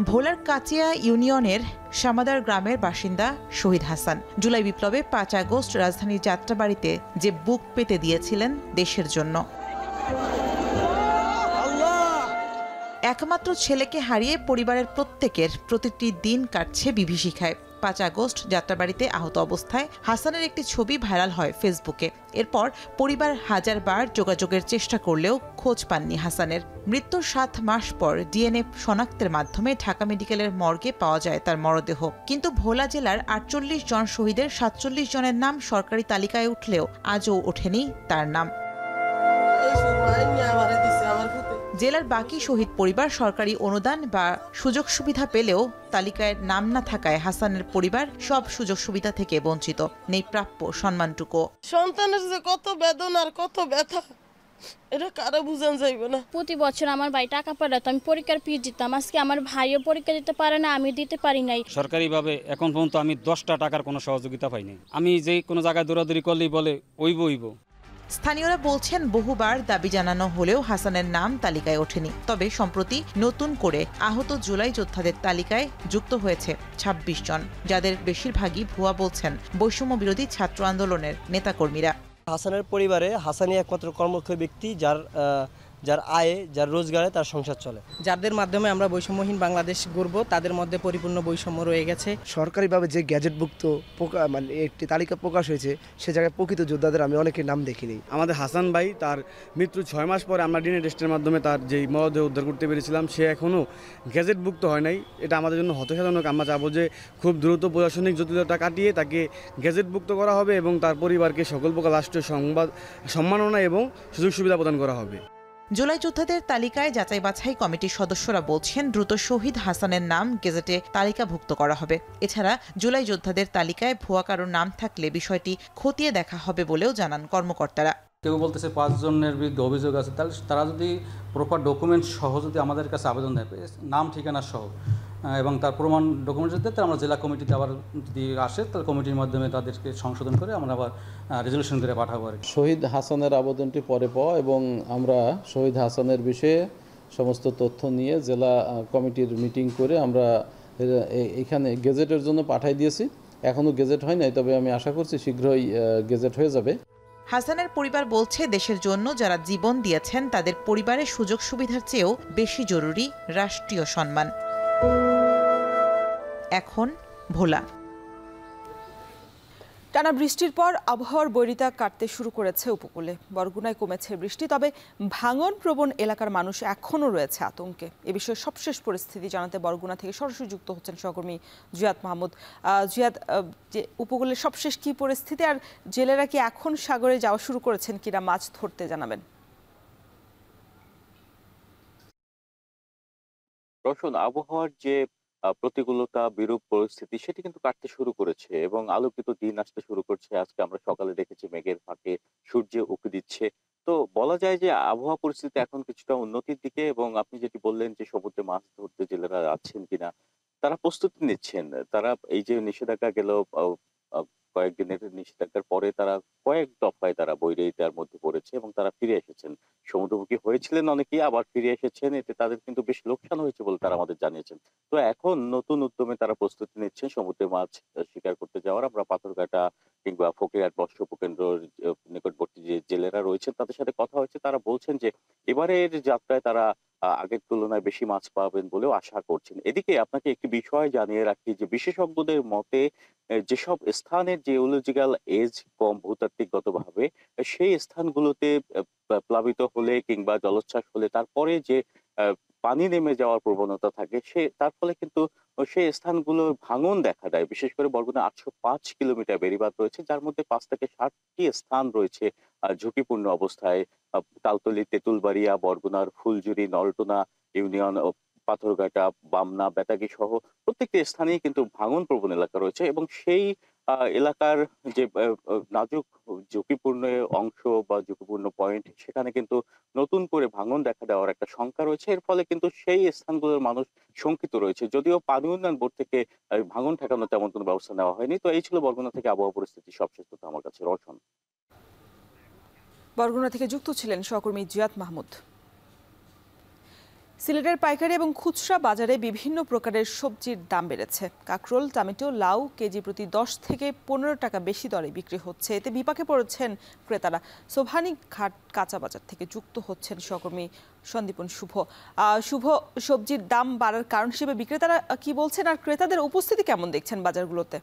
ভোলার কাচিয়া ইউনিয়নের সামাদার গ্রামের বাসিন্দা শহীদ হাসান জুলাই বিপ্লবে 5 আগস্ট রাজধানীর যাত্রাবাড়িতে যে বুক পেতে দিয়েছিলেন দেশের জন্য। একমাত্র ছেলেকে হারিয়ে পরিবারের প্রত্যেকের প্রতিটি দিন কাটছে বিভীষিকায়। 5 আগস্ট যাত্রাবাড়িতে আহত অবস্থায় হাসানের একটি ছবি ভাইরাল হয় ফেসবুকে। এরপর পরিবার হাজারবার যোগাযোগের চেষ্টা করলেও খোঁজ পাননি হাসানের। মৃত্যুর 7 মাস পর ডিএনএ শনাক্তের মাধ্যমে ঢাকা মেডিকেলের মর্গে পাওয়া যায় তার মরদেহ। কিন্তু ভোলা জেলার 48 জন শহীদের 47 জনের নাম সরকারি তালিকায় উঠলেও আজও ওঠেনি তার নাম। জেলার বাকি শহীদ পরিবার সরকারি অনুদান বা সুযোগ সুবিধা পেলেও তালিকায় নাম না থাকায় হাসানের পরিবার সব সুযোগ সুবিধা থেকে বঞ্চিত, নেই প্রাপ্য সম্মানটুকু।
সন্তানের যে কত বেদনার কত ব্যথা, এটা কারো বুঝান যাইবে না।
প্রতি বছর আমার ভাই টাকা পাঠাতো, আমি পরীক্ষার ফি দিতাম। আজকে আমার ভাইও পরীক্ষা দিতে পারে না, আমি দিতে পারি নাই।
সরকারিভাবে এখন পর্যন্ত আমি 10টা টাকার কোনো সহযোগিতা পাইনি। আমি যে কোনো জায়গায় দৌড়াদৌড়ি করলেই বলে ওইব।
স্থানীয়রা বলছেন বহুবার দাবি জানানো হলেও হাসানের নাম তালিকায় ওঠেনি। তবে সম্প্রতি নতুন করে আহত জুলাই যোদ্ধাদের তালিকায় যুক্ত হয়েছে 26 জন, যাদের বেশিরভাগই ভুয়া বলছেন বৈষম্য বিরোধী ছাত্র আন্দোলনের নেতাকর্মীরা।
হাসানের পরিবারে হাসানই একমাত্র কর্মক্ষম ব্যক্তি যার আয়ে, যার রোজগারে তার সংসার চলে।
যাদের মাধ্যমে আমরা বৈষম্যহীন বাংলাদেশ গড়ব, তাদের মধ্যে পরিপূর্ণ বৈষম্য রয়ে গেছে।
সরকারিভাবে যে গ্যাজেটভুক্ত মানে একটি তালিকা প্রকাশ হয়েছে, সে জায়গায় প্রকৃত যোদ্ধাদের আমি অনেকের নাম দেখিনি।
আমাদের হাসান ভাই, তার মৃত্যু 6 মাস পরে আমরা ডিএনএ টেস্টের মাধ্যমে তার যেই মরদেহ উদ্ধার করতে পেরেছিলাম, সে এখনও গ্যাজেটভুক্ত হয় নাই। এটা আমাদের জন্য হতাশাজনক। আমরা চাবো যে খুব দ্রুত প্রশাসনিক জটিলতা কাটিয়ে তাকে গ্যাজেটভুক্ত করা হবে এবং তার পরিবারকে সকল প্রকার রাষ্ট্রীয় সম্মাননা এবং সুযোগ সুবিধা প্রদান করা হবে।
জুলাই যোদ্ধাদের তালিকায় যাচাই বাছাই কমিটির সদস্যরা বলছেন দ্রুত শহীদ হাসানের নাম গেজেটে তালিকাভুক্ত করা হবে। এছাড়া জুলাই যোদ্ধাদের তালিকায় ভুয়া কারোর নাম থাকলে বিষয়টি খতিয়ে দেখা হবে বলেও জানান কর্মকর্তারা।
কেউ বলতেছে 5 জনের বিরুদ্ধে অভিযোগ আছে, তাহলে তারা যদি প্রপার ডকুমেন্ট সহ যদি আমাদের কাছে আবেদন দেয়, নাম ঠিকানা সহ এবং তার প্রমাণ ডকুমেন্ট যদি দেয়, আমরা জেলা কমিটিতে আবার যদি আসে, তাহলে কমিটির মাধ্যমে তাদেরকে সংশোধন করে আমরা আবার রেজলিউশন করে পাঠাবো।
শহীদ হাসানের আবেদনটি পরে পাওয়া এবং আমরা শহীদ হাসানের বিষয়ে সমস্ত তথ্য নিয়ে জেলা কমিটির মিটিং করে আমরা এখানে গেজেটের জন্য পাঠাই দিয়েছি। এখনও গেজেট হয় নাই, তবে আমি আশা করছি শীঘ্রই গেজেট হয়ে যাবে।
হাসানের পরিবার বলছে, দেশের জন্য যারা জীবন দিয়েছেন তাদের পরিবারের সুযোগ সুবিধার চেয়েও বেশি জরুরি রাষ্ট্রীয় সম্মান। এখন ভোলা।
টানা বৃষ্টির পর আবহাওয়ার বৈরিতা কাটতে শুরু করেছে উপকূলে। বরগুনায় কমেছে বৃষ্টি, তবে ভাঙন প্রবণ এলাকার মানুষ এখনও রয়েছে আতঙ্কে। এ বিষয়ে সবশেষ পরিস্থিতি জানাতে বরগুনা থেকে সরাসরি যুক্ত হচ্ছেন সহকর্মী জিয়াদ মাহমুদ। জিয়াদ, যে উপকূলের সবশেষ কি পরিস্থিতি, আর জেলেরা কি এখন সাগরে যাওয়া শুরু করেছেন কিনা মাছ ধরতে, জানাবেন।
রোশন, আবহাওয়ার যে প্রতিকূলতা, বিরূপ পরিস্থিতি সেটি কিন্তু কাটতে শুরু করেছে এবং আলোকিত দিন আসতে শুরু করছে। আজকে আমরা সকালে দেখেছি মেঘের ফাঁকে সূর্য উঁকি দিচ্ছে। তো বলা যায় যে আবহাওয়া পরিস্থিতি এখন কিছুটা উন্নতির দিকে, এবং আপনি যেটি বললেন যে সমুদ্রে মাছ ধরতে জেলেরা যাচ্ছেন কিনা, তারা প্রস্তুতি নিচ্ছেন। তারা এই যে নিষেধাজ্ঞা গেল কয়েকদিনের নিষেধাজ্ঞার পরে তারা কয়েক দফায় তারা বৈরিতার মধ্যে পড়েছে এবং তারা ফিরে এসেছেন। সমুদ্রমুখী হয়েছিলেন অনেকেই, আবার ফিরে এসেছেন। এতে তাদের কিন্তু বেশ লোকসান হয়েছে বলে তারা আমাদের জানিয়েছেন। তো এখন নতুন উদ্যমে তারা প্রস্তুতি নিচ্ছেন সমুদ্রে মাছ শিকার করতে যাওয়ার। আমরা পাথরঘাটা কিংবা ফকিরহাট মৎস্য উপকেন্দ্রের নিকটবর্তী যে জেলেরা রয়েছেন তাদের সাথে কথা হয়েছে। তারা বলছেন যে এবারের যাত্রায় তারা আগের তুলনায় বেশি মাছ পাবেন বলেও আশা করছেন। এদিকে আপনাকে একটি বিষয় জানিয়ে রাখি যে বিশেষজ্ঞদের মতে যেসব স্থানের জিওলজিক্যাল এজ কম ভূতাত্ত্বিকগতভাবে, সেই স্থানগুলোতে প্লাবিত হলে কিংবা জলোচ্ছ্বাস হলে তারপরে যে পানি নেমে যাওয়ার প্রবণতা থাকে, তার ফলে কিন্তু সেই স্থানগুলোর ভাঙন দেখা দেয়। বিশেষ করে বরগুনা 805 কিলোমিটার বেড়িবাঁধ রয়েছে, যার মধ্যে 5 থেকে 7টি স্থান রয়েছে ঝুঁকিপূর্ণ অবস্থায়। তালতলী, তেঁতুলবাড়িয়া, বরগুনার ফুলজুরি, নলটোনা ইউনিয়ন, পাথরঘাটা, বামনা, বেতাগী সহ প্রত্যেকটি স্থানেই কিন্তু ভাঙন প্রবণ এলাকা রয়েছে এবং সেই এলাকার যে নাজুক ঝুঁকিপূর্ণ অংশ বা ঝুঁকিপূর্ণ পয়েন্ট, সেখানে কিন্তু নতুন করে ভাঙন দেখা দেওয়ার একটা শঙ্কা রয়েছে। এর ফলে কিন্তু সেই স্থানগুলোর মানুষ শঙ্কিত রয়েছে। যদিও পানি উন্নয়ন বোর্ড থেকে ভাঙন ঠেকানোর তেমন কোনো ব্যবস্থা নেওয়া হয়নি। তো এই ছিল বরগুনা থেকে আবহাওয়া পরিস্থিতি সবশেষ তথ্য আমার কাছে। রোশন।
বরগুনা থেকে যুক্ত ছিলেন সহকর্মী জিয়াদ মাহমুদ। সিলেটের পাইকারি এবং খুচরা বাজারে বিভিন্ন প্রকারের সবজির দাম বেড়েছে। কাঁকরোল, টমেটো, লাউ কেজি প্রতি 10 থেকে 15 টাকা বেশি দরে বিক্রি হচ্ছে। এতে বিপাকে পড়েছেন ক্রেতারা। সোভানি ঘাট কাঁচা বাজার থেকে যুক্ত হচ্ছেন সহকর্মী সন্দীপন শুভ। সবজির দাম বাড়ার কারণ হিসেবে বিক্রেতারা কি বলছেন, আর ক্রেতাদের উপস্থিতি কেমন দেখছেন বাজারগুলোতে?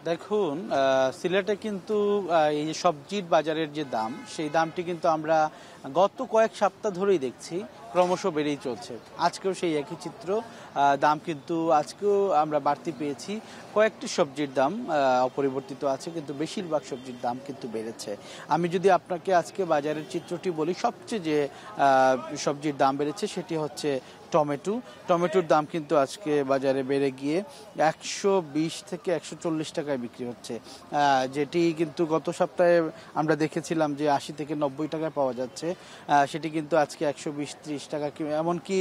দেখুন, সিলেটে কিন্তু এই যে সবজির বাজারের যে দাম, সেই দামটি কিন্তু আমরা গত কয়েক সপ্তাহ ধরেই দেখছি ক্রমশ বেড়েই চলছে। আজকেও সেই একই চিত্র। দাম কিন্তু আজকেও আমরা বাড়তি পেয়েছি। কয়েকটি সবজির দাম অপরিবর্তিত আছে, কিন্তু বেশিরভাগ সবজির দাম কিন্তু বেড়েছে। আমি যদি আপনাকে আজকে বাজারের চিত্রটি বলি, সবচেয়ে যে সবজির দাম বেড়েছে সেটি হচ্ছে টমেটোর দাম কিন্তু আজকে বাজারে বেড়ে গিয়ে 120 থেকে 140 টাকায় বিক্রি হচ্ছে, যেটি কিন্তু গত সপ্তাহে আমরা দেখেছিলাম যে 80 থেকে 90 টাকায় পাওয়া যাচ্ছে। সেটি কিন্তু আজকে 120-30 টাকা, এমনকি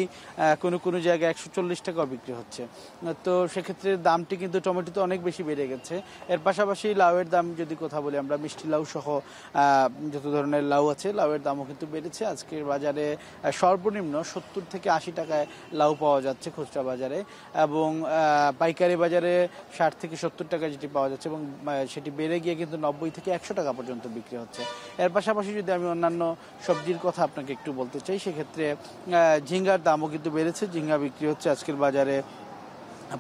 কোনো জায়গায় 140 টাকাও বিক্রি হচ্ছে। তো সেক্ষেত্রে দামটি কিন্তু টমেটোতে অনেক বেশি বেড়ে গেছে। এর পাশাপাশি লাউয়ের দাম যদি কথা বলি আমরা, মিষ্টি লাউ সহ যত ধরনের লাউ আছে, লাউয়ের দামও কিন্তু বেড়েছে। আজকের বাজারে সর্বনিম্ন 70 থেকে 80 টাকায় লাউ পাওয়া যাচ্ছে খুচরা বাজারে, এবং পাইকারি বাজারে 60 থেকে 70 টাকা যেটি পাওয়া যাচ্ছে, এবং সেটি বেড়ে গিয়ে কিন্তু 90 থেকে 100 টাকা পর্যন্ত বিক্রি হচ্ছে। এর পাশাপাশি যদি আমি অন্যান্য সবজির কথা আপনাকে একটু বলতে চাই, সেক্ষেত্রে ঝিঙ্গার দামও কিন্তু বেড়েছে। ঝিঙ্গা বিক্রি হচ্ছে আজকের বাজারে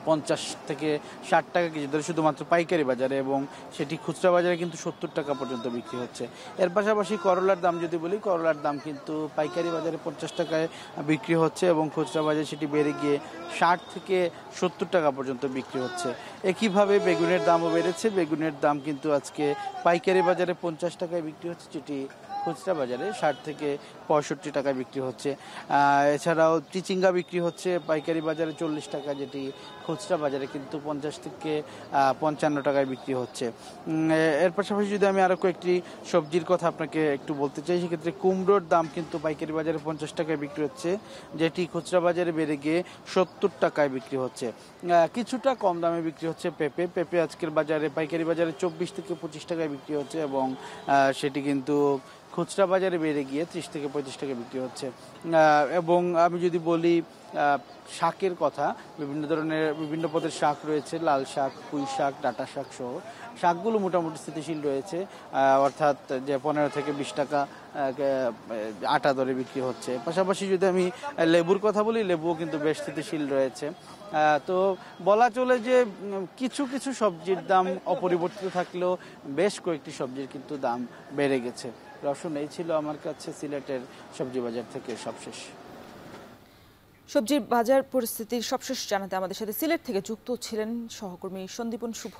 50 থেকে 60 টাকা কেজি ধরে শুধুমাত্র পাইকারি বাজারে, এবং সেটি খুচরা বাজারে কিন্তু 70 টাকা পর্যন্ত বিক্রি হচ্ছে। এর পাশাপাশি করলার দাম যদি বলি, করলার দাম কিন্তু পাইকারি বাজারে 50 টাকায় বিক্রি হচ্ছে, এবং খুচরা বাজারে সেটি বেড়ে গিয়ে 60 থেকে 70 টাকা পর্যন্ত বিক্রি হচ্ছে। একইভাবে বেগুনের দামও বেড়েছে। বেগুনের দাম কিন্তু আজকে পাইকারি বাজারে 50 টাকায় বিক্রি হচ্ছে, যেটি খুচরা বাজারে 60 থেকে 65 টাকায় বিক্রি হচ্ছে। এছাড়াও চিচিঙ্গা বিক্রি হচ্ছে পাইকারি বাজারে 40 টাকা, যেটি খুচরা বাজারে কিন্তু 50 থেকে 55 টাকায় বিক্রি হচ্ছে। এর পাশাপাশি যদি আমি আরও কয়েকটি সবজির কথা আপনাকে একটু বলতে চাই, সেক্ষেত্রে কুমড়োর দাম কিন্তু পাইকারি বাজারে 50 টাকায় বিক্রি হচ্ছে, যেটি খুচরা বাজারে বেড়ে গিয়ে 70 টাকায় বিক্রি হচ্ছে। কিছুটা কম দামে বিক্রি হচ্ছে পেঁপে আজকের বাজারে পাইকারি বাজারে 24 থেকে 25 টাকায় বিক্রি হচ্ছে, এবং সেটি কিন্তু খুচরা বাজারে বেড়ে গিয়ে 30 থেকে 35 টাকা বিক্রি হচ্ছে। এবং আমি যদি বলি শাকের কথা, বিভিন্ন পদের শাক রয়েছে, লাল শাক, পুঁই শাক, ডাঁটা শাক সহ শাকগুলো মোটামুটি স্থিতিশীল রয়েছে, অর্থাৎ যে 15 থেকে 20 টাকা আটা দরে বিক্রি হচ্ছে। পাশাপাশি যদি আমি লেবুর কথা বলি, লেবুও কিন্তু বেশ স্থিতিশীল রয়েছে। তো বলা চলে যে কিছু কিছু সবজির দাম অপরিবর্তিত থাকলেও বেশ কয়েকটি সবজির কিন্তু দাম বেড়ে গেছে। রওশন, এই ছিল আমার কাছে সিলেটের সবজি বাজার থেকে সবশেষ।
সবজির বাজার পরিস্থিতির সবশেষ জানাতে আমাদের সাথে সিলেট থেকে যুক্ত ছিলেন সহকর্মী সন্দীপন শুভ।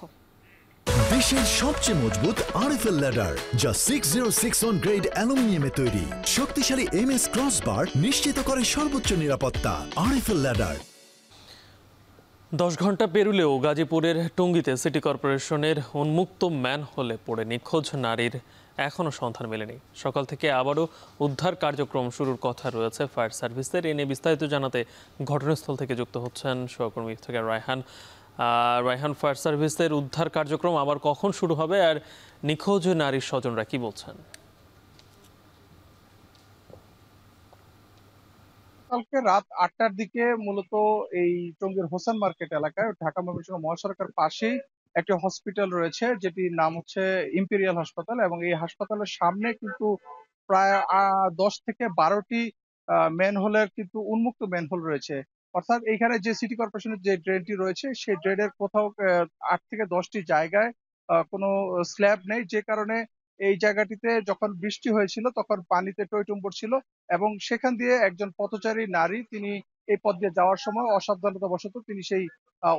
দেশের সবচেয়ে মজবুত আরএফএল ল্যাডার, যা 6061 গ্রেড অ্যালুমিনিয়ামে তৈরি। শক্তিশালী এমএস ক্রসবার নিশ্চিত করে সর্বোচ্চ নিরাপত্তা। RFL ladder.
10 ঘন্টা পেরুলেও গাজীপুরের টঙ্গীতে সিটি কর্পোরেশনের উন্মুক্ত ম্যানহোলে পড়ে নিখোঁজ নারীর এখনও সন্ধান মেলেনি। সকাল থেকে আবারও উদ্ধার কার্যক্রম শুরুর কথা রয়েছে ফায়ার সার্ভিসের। এ নিয়ে বিস্তারিত জানাতে ঘটনাস্থল থেকে যুক্ত হচ্ছেন সহকর্মী ইফতেখার রায়হান। রায়হান, ফায়ার সার্ভিসের উদ্ধার কার্যক্রম আবার কখন শুরু হবে, আর নিখোঁজ নারীর স্বজনরা কি বলছেন?
কালকে রাত 8টার দিকে মূলত এই টঙ্গীর হোসেন মার্কেট এলাকায় ঢাকা মহাসড়কের পাশেই একটি হসপিটাল রয়েছে, যেটির নাম হচ্ছে ইম্পেরিয়াল হাসপাতাল, এবং এই হাসপাতালের সামনে কিন্তু প্রায় 10 থেকে 12টি ম্যানহোলের কিন্তু উন্মুক্ত ম্যানহোল রয়েছে। অর্থাৎ এখানে যে সিটি কর্পোরেশনের যে ড্রেনটি রয়েছে, সেই ড্রেনের কোথাও 8 থেকে 10টি জায়গায় কোনো স্ল্যাব নেই, যে কারণে এই জায়গাটিতে যখন বৃষ্টি হয়েছিল তখন পানিতে টইটুম্বর ছিল, এবং সেখান দিয়ে একজন পথচারী নারী তিনি এই পথ দিয়ে যাওয়ার সময় অসাবধানতাবশত তিনি সেই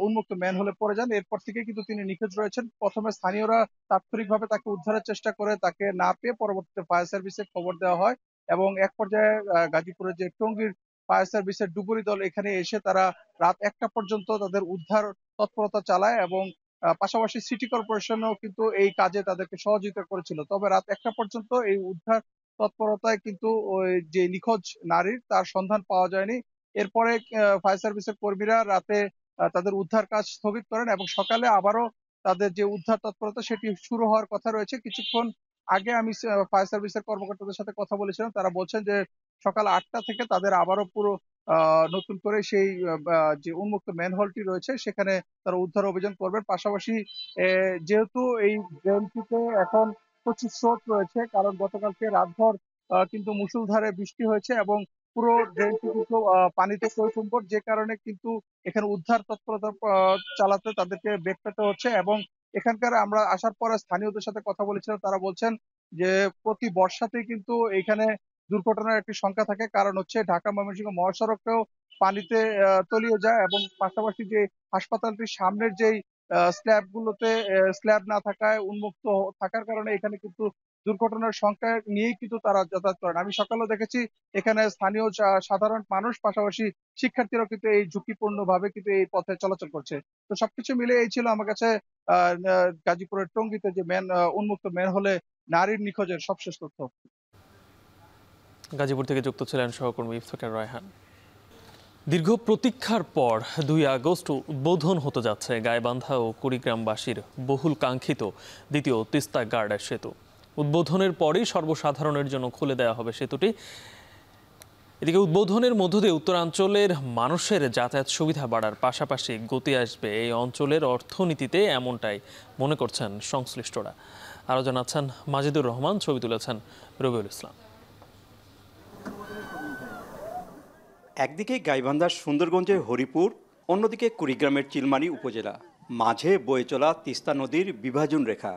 উন্মুক্ত ম্যানহোলে পড়ে যান। এরপর থেকে কিন্তু তিনি নিখোঁজ রয়েছেন। প্রথমে স্থানীয়রা তাৎক্ষণিকভাবে তাকে উদ্ধারের চেষ্টা করে তাকে না পেয়ে পরবর্তীতে ফায়ার সার্ভিসে খবর দেওয়া হয়, এবং এক পর্যায়ে গাজীপুরের যে টঙ্গীর ফায়ার সার্ভিসের ডুবুরি দল এখানে এসে তারা রাত 1টা পর্যন্ত তাদের উদ্ধার তৎপরতা চালায়, এবং পাশাপাশি সিটি কর্পোরেশনও কিন্তু এই কাজে তাদেরকে সহযোগিতা করেছিল। তবে রাত 1টা পর্যন্ত এই উদ্ধার তৎপরতায় কিন্তু ওই যে নিখোঁজ নারীর তার সন্ধান পাওয়া যায়নি। এরপরে ফায়ার সার্ভিসের কর্মীরা রাতে তাদের উদ্ধার কাজ স্থগিত করেন, এবং সকালে আবারও তাদের যে উদ্ধার তৎপরতা সেটি শুরু হওয়ার কথা রয়েছে। কিছুক্ষণ আগে আমি ফায়ার সার্ভিসের কর্মকর্তাদের সাথে কথা বলেছিলাম, তারা বলছেন যে সকাল 8টা থেকে তাদের আবারও পুরো নতুন করে সেই যে উন্মুক্ত ম্যানহোলটি রয়েছে সেখানে তারা উদ্ধার অভিযান করবেন। পাশাপাশি যেহেতু এই ড্রেনটিতে এখন প্রচুর স্রোত রয়েছে, কারণ গতকালকে রাতভর কিন্তু মুষলধারে বৃষ্টি হয়েছে, এবং পুরো ড্রেনটি কিন্তু পানিতে টইটুম্বর, যে কারণে কিন্তু এখানে উদ্ধার তৎপরতা চালাতে তাদেরকে বেগ পেতে হচ্ছে। এবং এখানকার আমরা আসার পরে স্থানীয়দের সাথে কথা বলেছিলাম, তারা বলছেন যে প্রতি বর্ষাতেই কিন্তু এখানে দুর্ঘটনার একটি সংখ্যা থাকে, কারণ হচ্ছে ঢাকা ময়মনসিংহ মহাসড়কেও পানিতে তলিয়ে যায়, এবং পাশাপাশি যে হাসপাতালটির সামনের যেই স্ল্যাবগুলোতে স্ল্যাব না থাকায় উন্মুক্ত থাকার কারণে এখানে কিন্তু দুর্ঘটনার সংখ্যা নিয়েই কিন্তু তারা যাতায়াত করেন। আমি সকালেও দেখেছি এখানে স্থানীয় সাধারণ মানুষ, পাশাপাশি শিক্ষার্থীরাও কিন্তু এই ঝুঁকিপূর্ণভাবে কিন্তু এই পথে চলাচল করছে। তো সবকিছু মিলে এই ছিল আমার কাছে গাজীপুরের টঙ্গীতে যে উন্মুক্ত ম্যানহোলে নারীর নিখোঁজের সবশেষ তথ্য।
গাজীপুর থেকে যুক্ত ছিলেন সহকর্মী ইফতেখার রায়হান। দীর্ঘ প্রতীক্ষার পর 2 আগস্ট উদ্বোধন হতে যাচ্ছে গাইবান্ধা ও কুড়িগ্রামবাসীর বহুল কাঙ্ক্ষিত দ্বিতীয় তিস্তা গার্ডার সেতু। উদ্বোধনের পরেই সর্বসাধারণের জন্য খুলে দেওয়া হবে সেতুটি। এদিকে উদ্বোধনের মধ্য দিয়ে উত্তরাঞ্চলের মানুষের যাতায়াত সুবিধা বাড়ার পাশাপাশি গতি আসবে এই অঞ্চলের অর্থনীতিতে, এমনটাই মনে করছেন সংশ্লিষ্টরা। আরও জানাচ্ছেন মাজিদুর রহমান, ছবি তুলেছেন রবিউল ইসলাম।
একদিকে গাইবান্ধার সুন্দরগঞ্জের হরিপুর, অন্যদিকে কুড়িগ্রামের চিলমারী উপজেলা, মাঝে বয়ে চলা তিস্তা নদীর বিভাজন রেখা।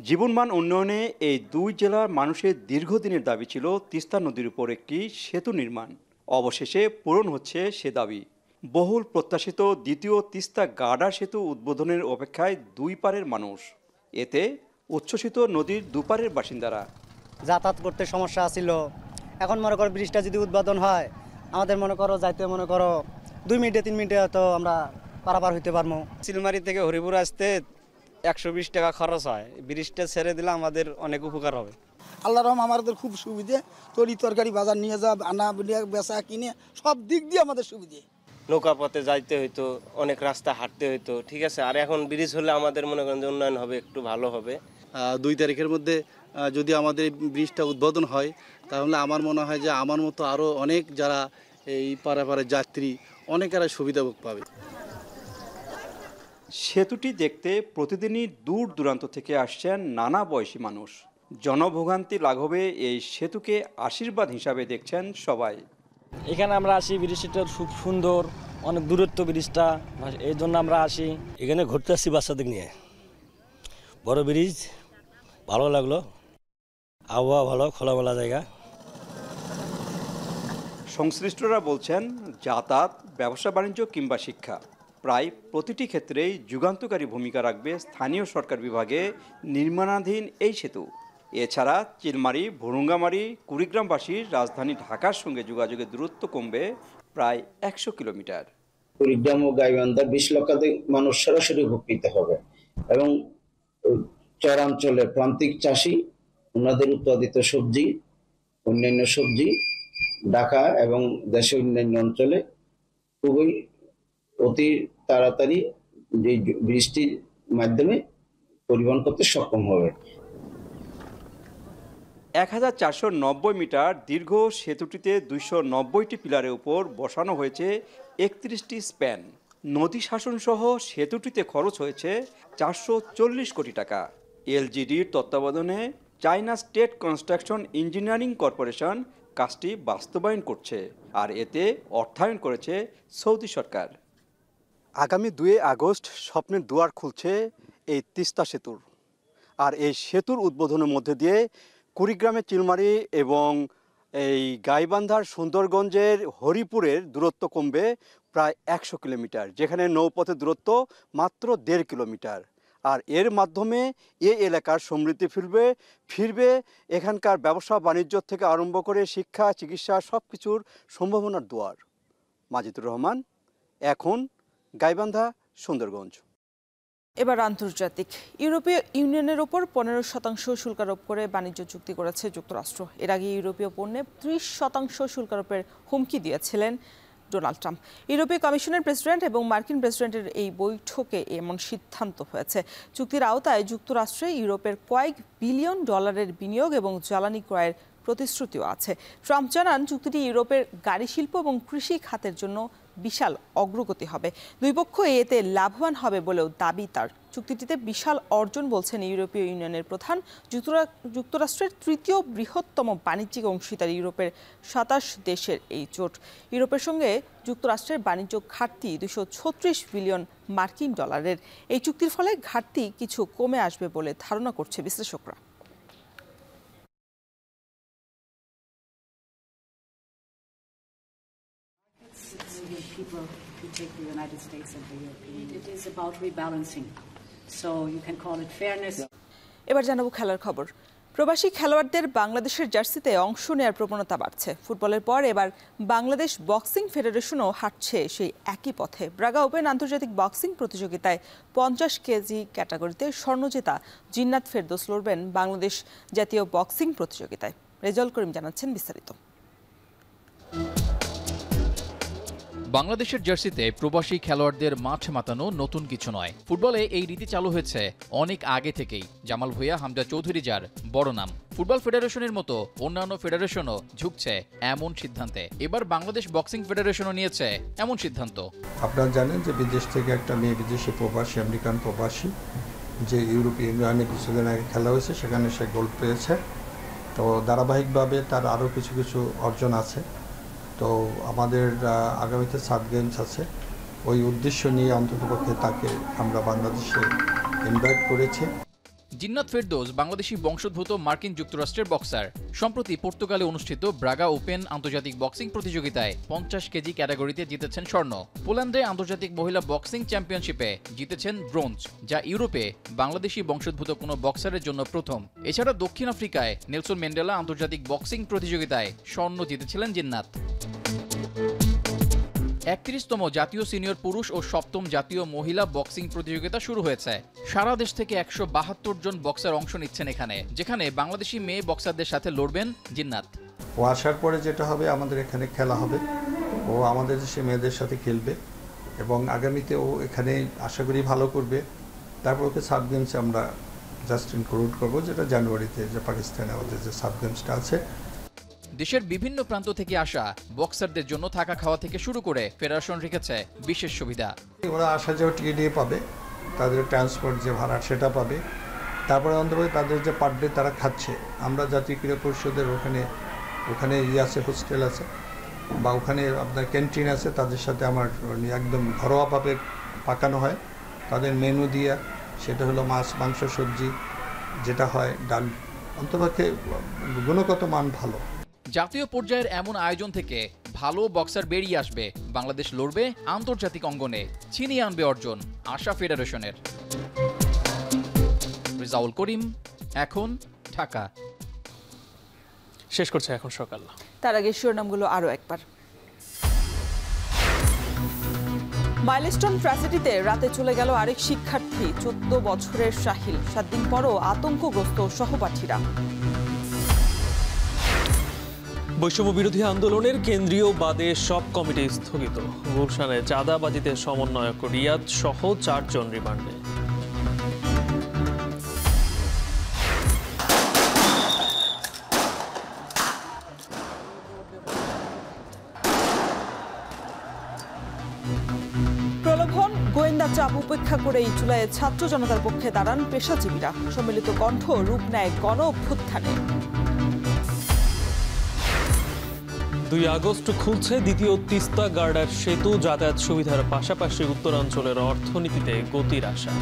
জীবনমান উন্নয়নে এই 2 জেলার মানুষের দীর্ঘদিনের দাবি ছিল তিস্তা নদীর উপর একটি সেতু নির্মাণ। অবশেষে পূরণ হচ্ছে সে দাবি। বহুল প্রত্যাশিত দ্বিতীয় তিস্তা গার্ডার সেতু উদ্বোধনের অপেক্ষায় 2 পারের মানুষ। এতে উচ্ছ্বসিত নদীর দুপারের বাসিন্দারা।
যাতায়াত করতে সমস্যা ছিল, এখন মনে করো ব্রিজটা যদি উদ্বোধন হয় আমাদের মনে করো যাইতে মনে করো 2 মিনিটে 3 মিনিটে তো আমরা পারাপার হইতে পারবো।
চিলমারি থেকে হরিপুর আসতে 120 টাকা খরচ হয়, ব্রিজটা ছেড়ে দিলে আমাদের অনেক উপকার হবে।
আল্লাহর রহম আমাদের খুব সুবিধে, তরকারি বাজার নিয়ে যা, আনা বেচা কিনে সব দিক দিয়ে আমাদের সুবিধে।
নৌকা পথে যাইতে হইতো, অনেক রাস্তা হাঁটতে হইতো, ঠিক আছে। আর এখন ব্রিজ হলে আমাদের মনে করেন যে উন্নয়ন হবে, একটু ভালো হবে।
2 তারিখের মধ্যে
যদি আমাদের এই ব্রিজটা উদ্বোধন হয় তাহলে আমার মনে হয় যে আমার মতো আরও অনেক যারা এই পারাপারের যাত্রী অনেকেরা সুবিধা পাবে।
সেতুটি দেখতে প্রতিদিনই দূর দূরান্ত থেকে আসছেন নানা বয়সী মানুষ। জনভোগান্তি লাঘবে এই সেতুকে আশীর্বাদ হিসাবে দেখছেন সবাই।
এখানে আমরা আসি, ব্রিজটা খুব সুন্দর, অনেক দূরত্ব ব্রিজটা, এই জন্য আমরা আসি।
এখানে ঘুরতে আসছি বাচ্চাদের নিয়ে। বড় ব্রিজ, ভালো লাগলো, আবহাওয়া ভালো, খোলামেলা জায়গা।
সংশ্লিষ্টরা বলছেন যাতায়াত, ব্যবসা বাণিজ্য কিংবা শিক্ষা প্রায় প্রতিটি ক্ষেত্রেই যুগান্তকারী ভূমিকা রাখবে স্থানীয় সরকার বিভাগে নির্মাণাধীন এই সেতু। এছাড়া চিলমারি, ভুরুঙ্গামারি, কুড়িগ্রামবাসীর রাজধানী ঢাকার সঙ্গে যোগাযোগের দূরত্ব কমবে প্রায় ১০০ কিলোমিটার।
কুড়িগ্রাম ও গাইবান্ধা ২০ লক্ষাধিক মানুষ সরাসরি উপকৃত হবে এবং চরাঞ্চলে প্রান্তিক চাষি ওনাদের উৎপাদিত সবজি, অন্যান্য সবজি ঢাকা এবং দেশের অন্যান্য অঞ্চলে খুবই অতি তাড়াতাড়ি যে বৃষ্টির মাধ্যমে পরিবহন করতে সক্ষম হবে।
১,৪৯০ মিটার দীর্ঘ সেতুটিতে ২৯০টি পিলারের উপর বসানো হয়েছে ৩১টি স্প্যান। নদী শাসন সহ সেতুটিতে খরচ হয়েছে ৪৪০ কোটি টাকা। এলজিডির তত্ত্বাবধানে China state construction engineering corporation কাজটি বাস্তবায়ন করছে, আর এতে অর্থায়ন করেছে সৌদি সরকার। আগামী ২ আগস্ট স্বপ্নের দুয়ার খুলছে এই তিস্তা সেতুর। আর এই সেতুর উদ্বোধনের মধ্যে দিয়ে কুড়িগ্রামের চিলমারি এবং এই গাইবান্ধার সুন্দরগঞ্জের হরিপুরের দূরত্ব কমবে প্রায় ১০০ কিলোমিটার, যেখানে নৌপথের দূরত্ব মাত্র ১.৫ কিলোমিটার। আর এর মাধ্যমে এই এলাকার সমৃদ্ধি ফিরবে এখানকার ব্যবসা বাণিজ্য থেকে আরম্ভ করে শিক্ষা, চিকিৎসা সব কিছুর সম্ভাবনার দুয়ার। মাজিদুর রহমান, এখন গাইবান্ধা, সুন্দরগঞ্জ।
এবার আন্তর্জাতিক। ইউরোপীয় ইউনিয়নের ওপর ১৫% শুল্ক আরোপ করে বাণিজ্য চুক্তি করেছে যুক্তরাষ্ট্র। এর আগে ইউরোপীয় পণ্যে ৩০% শুল্ক আরোপের হুমকি দিয়েছিলেন ডোনাল্ড ট্রাম্প। ইউরোপীয় কমিশনের প্রেসিডেন্ট এবং মার্কিন প্রেসিডেন্টের এই বৈঠকে এমন সিদ্ধান্ত হয়েছে। চুক্তির আওতায় যুক্তরাষ্ট্রে ইউরোপের কয়েক বিলিয়ন ডলারের বিনিয়োগ এবং জ্বালানি ক্রয়ের প্রতিশ্রুতিও আছে। ট্রাম্প জানান চুক্তিটি ইউরোপের গাড়ি শিল্প এবং কৃষি খাতের জন্য বিশাল অগ্রগতি হবে। দুই পক্ষ এতে লাভবান হবে বলেও দাবি তার। চুক্তিটিতে বিশাল অর্জন বলছেন ইউরোপীয় ইউনিয়নের প্রধান। যুক্তরাষ্ট্রের তৃতীয় বৃহত্তম বাণিজ্যিক অংশীদার ইউরোপের ২৭ দেশের এই জোট। ইউরোপের সঙ্গে যুক্তরাষ্ট্রের বাণিজ্য ঘাটতি ২৩৬ বিলিয়ন মার্কিন ডলারের। এই চুক্তির ফলে ঘাটতি কিছু কমে আসবে বলে ধারণা করছে বিশ্লেষকরা।
People who take the United States and the European Union. It is about rebalancing. So you can call it fairness.
এবার জানাবো খেলার খবর। প্রবাসী খেলোয়াড়দের বাংলাদেশের জার্সিতে অংশ নেওয়ার প্রবণতা বাড়ছে। ফুটবলের পর এবার বাংলাদেশ বক্সিং ফেডারেশনও হাঁটছে সেই একই পথে। ব্রাগা ওপেন আন্তর্জাতিক বক্সিং প্রতিযোগিতায় 50 কেজি ক্যাটাগরিতে স্বর্ণজেতা জিন্নাত ফেরদৌস লড়বেন বাংলাদেশ জাতীয় বক্সিং প্রতিযোগিতায়। রেজাউল করিম জানাচ্ছেন বিস্তারিত।
বাংলাদেশের জার্সিতে প্রবাসী খেলোয়াড়দের মাঠ মাতানো নতুন কিছু নয়। ফুটবলে এই রীতি চালু হয়েছে অনেক আগে থেকেই। জামাল ভুঁইয়া, হামজা চৌধুরী যার বড় নাম। ফুটবল ফেডারেশনের মতো অন্যান্য ফেডারেশনও ঝুঁকছে এমন সিদ্ধান্তে। এবার বাংলাদেশ বক্সিং ফেডারেশনও নিয়েছে এমন সিদ্ধান্ত।
আপনারা জানেন যে বিদেশ থেকে একটা মেয়ে বিদেশি প্রবাসী, আমেরিকান প্রবাসী, যে ইউরোপীয় ইউনিয়নে কিছুদিন আগে খেলা হয়েছে, সেখানে সে গোল্ড পেয়েছে। তো ধারাবাহিকভাবে তার আরও কিছু কিছু অর্জন আছে। তো আমাদের আগামীতে সাব গেমস আছে, ওই উদ্দেশ্য নিয়ে অন্ততপক্ষে তাকে আমরা বাংলাদেশে ইনভাইট করেছি।
জিন্নাত ফেরদৌস বাংলাদেশি বংশোদ্ভূত মার্কিন যুক্তরাষ্ট্রের বক্সার। সম্প্রতি পর্তুগালে অনুষ্ঠিত ব্রাগা ওপেন আন্তর্জাতিক বক্সিং প্রতিযোগিতায় 50 কেজি ক্যাটাগরিতে জিতেছেন স্বর্ণ। পোল্যান্ডে আন্তর্জাতিক মহিলা বক্সিং চ্যাম্পিয়নশিপে জিতেছেন ব্রোঞ্জ, যা ইউরোপে বাংলাদেশি বংশোদ্ভূত কোনো বক্সারের জন্য প্রথম। এছাড়া দক্ষিণ আফ্রিকায় নেলসন ম্যান্ডেলা আন্তর্জাতিক বক্সিং প্রতিযোগিতায় স্বর্ণ জিতেছিলেন জিন্নাত। 31তম জাতীয় সিনিয়র পুরুষ ও 7ম জাতীয় মহিলা বক্সিং প্রতিযোগিতা শুরু হয়েছে। সারা দেশ থেকে 172 জন বক্সার অংশ নিচ্ছেন এখানে, যেখানে বাংলাদেশি মেয়ে বক্সারদের সাথে লড়বেন জিন্নাত।
ও আসার পরে যেটা হবে, আমাদের এখানে খেলা হবে, ও আমাদের দেশে মেয়েদের সাথে খেলবে এবং আগামীতে ও এখানে আশা করি ভালো করবে। তারপর ওকে সাব গেমসে আমরা জাস্ট ইনক্লুড করবো, যেটা জানুয়ারিতে যে পাকিস্তানে আমাদের যে সাব গেমসটা আছে।
দেশের বিভিন্ন প্রান্ত থেকে আসা বক্সারদের জন্য থাকা খাওয়া থেকে শুরু করে ফেডারেশন রেখেছে বিশেষ সুবিধা।
ওরা আসা যাওয়া টিকিট দিয়ে পাবে, তাদের ট্রান্সপোর্ট যে ভাড়া সেটা পাবে, তারপরে অন্তত তাদের যে পার ডে তারা খাচ্ছে। আমরা জাতীয় ক্রীড়া পরিষদের ওখানে আছে, হোস্টেল আছে, বা ওখানে আপনার ক্যান্টিন আছে, তাদের সাথে আমার একদম ঘরোয়াভাবে পাকানো হয়। তাদের মেনু দিয়ে সেটা হলো মাছ, মাংস, সবজি যেটা হয়, ডাল, অন্তপক্ষে গুণগত মান ভালো।
জাতীয় পর্যায়ের এমন আয়োজন থেকে ভালো বক্সার বেরিয়ে আসবে, বাংলাদেশ লড়বে আন্তর্জাতিক অঙ্গনে, ছিনিয়ে আনবে অর্জন, আশা ফেডারেশনের। রিজাউল করিম, এখন, ঢাকা।
শেষ করছে এখন সকাল।
তার আগে শিরোনামগুলো আরও একবার। মাইলস্টোন ট্র্যাজেডিতে রাতে চলে গেল আরেক শিক্ষার্থী, 14 বছরের সাহিল। 7 দিন পরও আতঙ্কগ্রস্ত সহপাঠীরা।
বৈষম্য বিরোধী আন্দোলনের কেন্দ্রীয় বাদে সব কমিটি স্থগিত। গুলশানে চাঁদাবাজিতে সমন্বয়ক রিয়াদ সহ 4 জন রিমান্ডে।
প্রলোভন, গোয়েন্দা চাপ উপেক্ষা করেই জুলাইয়ে ছাত্র জনতার পক্ষে দাঁড়ান পেশাজীবীরা। সম্মিলিত কণ্ঠ রূপ নেয় গণ অভ্যুত্থানে।
2 আগস্ট খুলছে দ্বিতীয় তিস্তা গার্ডার সেতু। যাতায়াত সুবিধার পাশাপাশি উত্তরাঞ্চলের অর্থনীতিতে গতির আশা।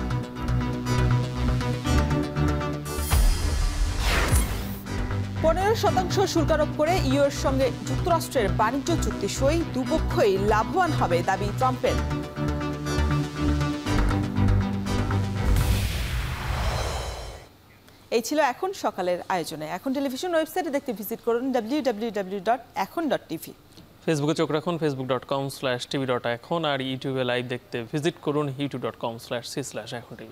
%15 শুল্ক আরোপ করে ইউএর সঙ্গে যুক্তরাষ্ট্রের বাণিজ্য চুক্তি সই। দুপক্ষই লাভবান হবে, দাবি ট্রাম্পের। এই ছিল এখন সকালের আয়োজনে। এখন টেলিভিশন ওয়েবসাইটে দেখতে ভিজিট করুন www.ekhon.tv।
ফেসবুকে চোখ রাখুন facebook.com/tv.ekhon, আর ইউটিউবে লাইভ দেখতে ভিজিট করুন youtube.com/c/ekhon tv।